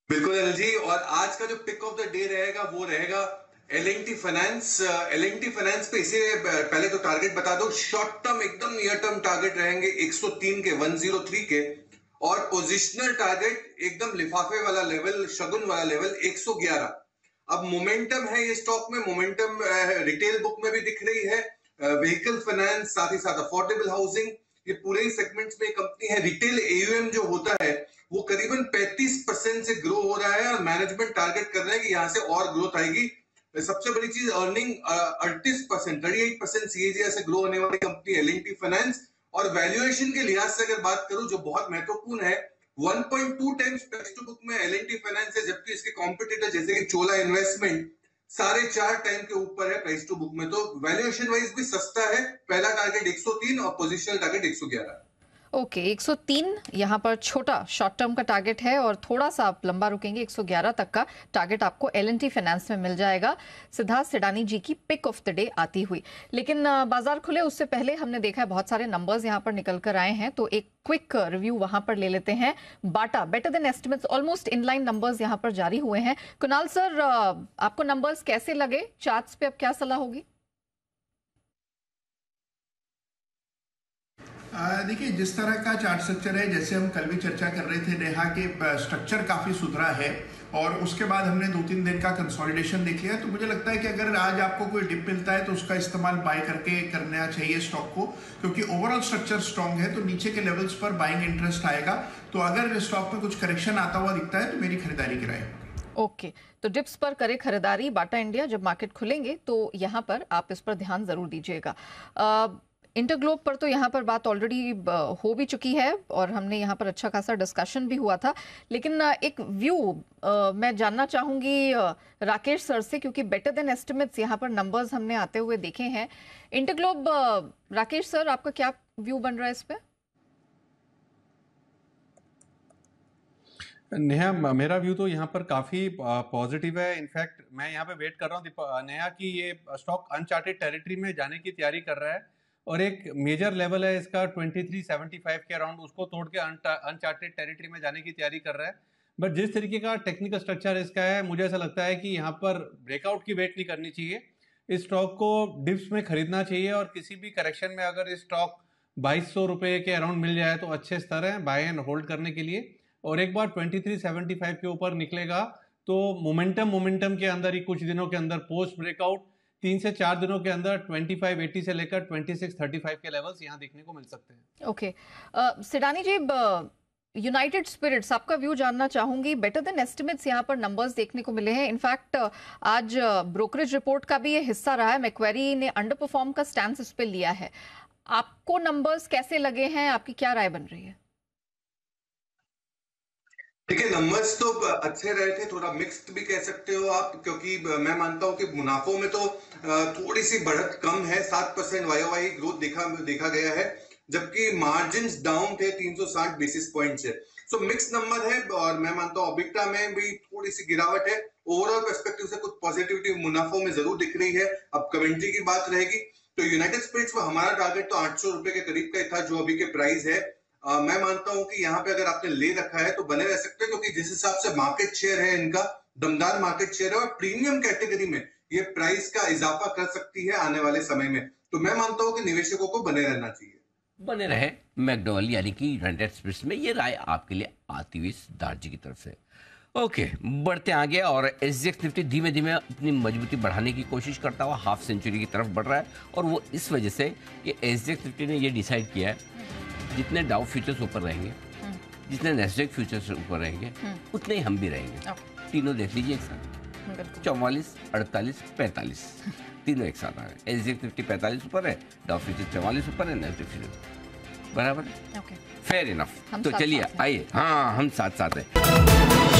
बिल्कुल अनिल जी, और आज का जो पिक ऑफ द डे रहेगा वो रहेगा L&T फाइनेंस। L&T फाइनेंस पे इसे पहले तो टारगेट बता दो। शॉर्ट टर्म एकदम नियर टर्म टारगेट रहेंगे 103 के, 103 के, और पोजिशनल टारगेट एकदम लिफाफे वाला लेवल, शगुन वाला लेवल 111। अब मोमेंटम है ये स्टॉक में, मोमेंटम रिटेल बुक में भी दिख रही है, व्हीकल फाइनेंस, साथ ही साथ अफोर्डेबल हाउसिंग, ये पूरे ही सेगमेंट्स में कंपनी है। रिटेल AUM जो होता है वो करीबन 35% से ग्रो हो रहा है, और मैनेजमेंट टारगेट कर रहे हैं कि यहां से और ग्रोथ आएगी। सबसे बड़ी चीज अर्निंग 38% CAGR से ग्रो होने वाली कंपनी L&T फाइनेंस। और वैल्यूएशन के लिहाज से अगर बात करूं जो बहुत महत्वपूर्ण है, 1.2 टाइम्स प्राइस टू बुक में L&T फाइनेंस है, जबकि इसके कॉम्पिटिटर जैसे कि चोला इन्वेस्टमेंट 4.5 टाइम के ऊपर है प्राइस टू बुक में। तो वैल्यूएशन वाइज भी सस्ता है। पहला टारगेट 103 और पोजिशनल टारगेट 111। ओके, 103 यहाँ पर छोटा शॉर्ट टर्म का टारगेट है, और थोड़ा सा आप लंबा रुकेंगे 111 तक का टारगेट आपको L&T फाइनेंस में मिल जाएगा। सिद्धार्थ सिडानी जी की पिक ऑफ द डे आती हुई। लेकिन बाजार खुले उससे पहले हमने देखा है बहुत सारे नंबर्स यहाँ पर निकल कर आए हैं, तो एक क्विक रिव्यू वहां पर ले लेते हैं। Bata better than estimates, almost inline numbers यहाँ पर जारी हुए हैं। कुणाल सर आपको नंबर्स कैसे लगे, चार्ट्स पे अब क्या सलाह होगी? देखिए जिस तरह का चार्ट स्ट्रक्चर है, जैसे हम कल भी चर्चा कर रहे थे नेहा के, स्ट्रक्चर काफी सुधरा है, और उसके बाद हमने 2-3 दिन का कंसोलिडेशन देख लिया। तो मुझे लगता है कि अगर आज आपको कोई डिप मिलता है तो उसका इस्तेमाल बाय करके करना चाहिए स्टॉक को, क्योंकि ओवरऑल स्ट्रक्चर स्ट्रांग है। तो नीचे के लेवल्स पर बाइंग इंटरेस्ट आएगा। तो अगर स्टॉक में कुछ करेक्शन आता हुआ दिखता है तो मेरी खरीदारी की राय। ओके, तो डिप्स पर करे खरीदारी बाटा इंडिया। जब मार्केट खुलेंगे तो यहाँ पर आप इस पर ध्यान जरूर दीजिएगा। इंटरग्लोब पर तो यहाँ पर बात ऑलरेडी हो भी चुकी है, और हमने यहाँ पर अच्छा खासा डिस्कशन भी हुआ था। लेकिन एक व्यू मैं जानना चाहूंगी राकेश सर से, क्योंकि बेटर देन एस्टिमेट्स यहाँ पर नंबर्स हमने आते हुए देखे हैं। इंटरग्लोब, राकेश सर आपका क्या व्यू बन रहा है इस पे? नेहा, मेरा व्यू तो यहाँ पर काफ़ी पॉजिटिव है। इनफैक्ट मैं यहाँ पे वेट कर रहा हूँ नेहा कि ये स्टॉक अनचार्टेड टेरिटरी में जाने की तैयारी कर रहा है और एक मेजर लेवल है इसका 2375 के अराउंड, उसको तोड़ के अनचार्टेड टेरिटरी में जाने की तैयारी कर रहा है। बट जिस तरीके का टेक्निकल स्ट्रक्चर इसका है, मुझे ऐसा लगता है कि यहाँ पर ब्रेकआउट की वेट नहीं करनी चाहिए। इस स्टॉक को डिप्स में खरीदना चाहिए और किसी भी करेक्शन में अगर इस स्टॉक 2200 रुपये के अराउंड मिल जाए तो अच्छे स्तर है बाय एंड होल्ड करने के लिए। और एक बार 2375 के ऊपर निकलेगा तो मोमेंटम के अंदर ही कुछ दिनों के अंदर पोस्ट ब्रेकआउट 3 से 4 दिनों के अंदर 2580 से लेकर 2635 के लेवल्स यहाँ देखने को मिल सकते हैं। ओके, सिडानी जी, यूनाइटेड स्पिरिट्स, आपका व्यू जानना चाहूंगी। बेटर देन एस्टिमेट्स यहाँ पर नंबर्स देखने को मिले हैं। इनफैक्ट आज ब्रोकरेज रिपोर्ट का भी ये हिस्सा रहा है। मैक्वेरी ने अंडर परफॉर्म का स्टैंस इस पे लिया है। आपको नंबर्स कैसे लगे हैं, आपकी क्या राय बन रही है? देखिए, नंबर्स तो अच्छे रहे थे, थोड़ा मिक्स्ड भी कह सकते हो आप, क्योंकि मैं मानता हूं कि मुनाफों में तो थोड़ी सी बढ़त कम है। 7% वाई ग्रोथ देखा गया है, जबकि मार्जिन डाउन थे 360 बेसिस पॉइंट से। सो मिक्स नंबर है और मैं मानता हूं ऑबिटा में भी थोड़ी सी गिरावट है। ओवरऑल पर्सपेक्टिव से कुछ पॉजिटिविटी मुनाफों में जरूर दिख रही है। अब कमेंट्री की बात रहेगी तो यूनाइटेड स्पिरिट्स को हमारा टारगेट तो 800 रुपए के करीब का था, जो अभी के प्राइस है। मैं मानता हूं कि यहाँ पे अगर आपने ले रखा है तो बने रह सकते हैं, क्योंकि जिस हिसाब से मार्केट शेयर है इनका, दमदार मार्केट शेयर है और प्रीमियम कैटेगरी में ये प्राइस का इजाफा कर सकती है आने वाले समय में। तो मैं मानता हूं कि निवेशकों को बने रहना चाहिए। बने रहे मैकडॉवेल यानी कि यूनाइटेड स्पिरिट्स में। ये राय आपके लिए आती हुई सिद्धार्थ जी की तरफ से। ओके, बढ़ते आगे और एसजीएक्स निफ्टी धीमे धीमे अपनी मजबूती बढ़ाने की कोशिश करता हुआ हाफ सेंचुरी की तरफ बढ़ रहा है। और वो इस वजह से कि एसजीएक्स निफ्टी ने ये डिसाइड किया है जितने डाउ फ्यूचर्स ऊपर रहेंगे, जितने नैस्डैक फ्यूचर्स ऊपर रहेंगे, उतने ही हम भी रहेंगे। तीनों देख लीजिए एक साथ, 44, 48, 45 तीनों एक साथ आ रहे हैं। एसजीएक्स निफ्टी 45 ऊपर है, डाउ फ्यूचर्स 44 ऊपर है, नैस्डैक फ्यूचर्स बराबर। Fair enough. तो चलिए आइए, हाँ हम साथ साथ हैं।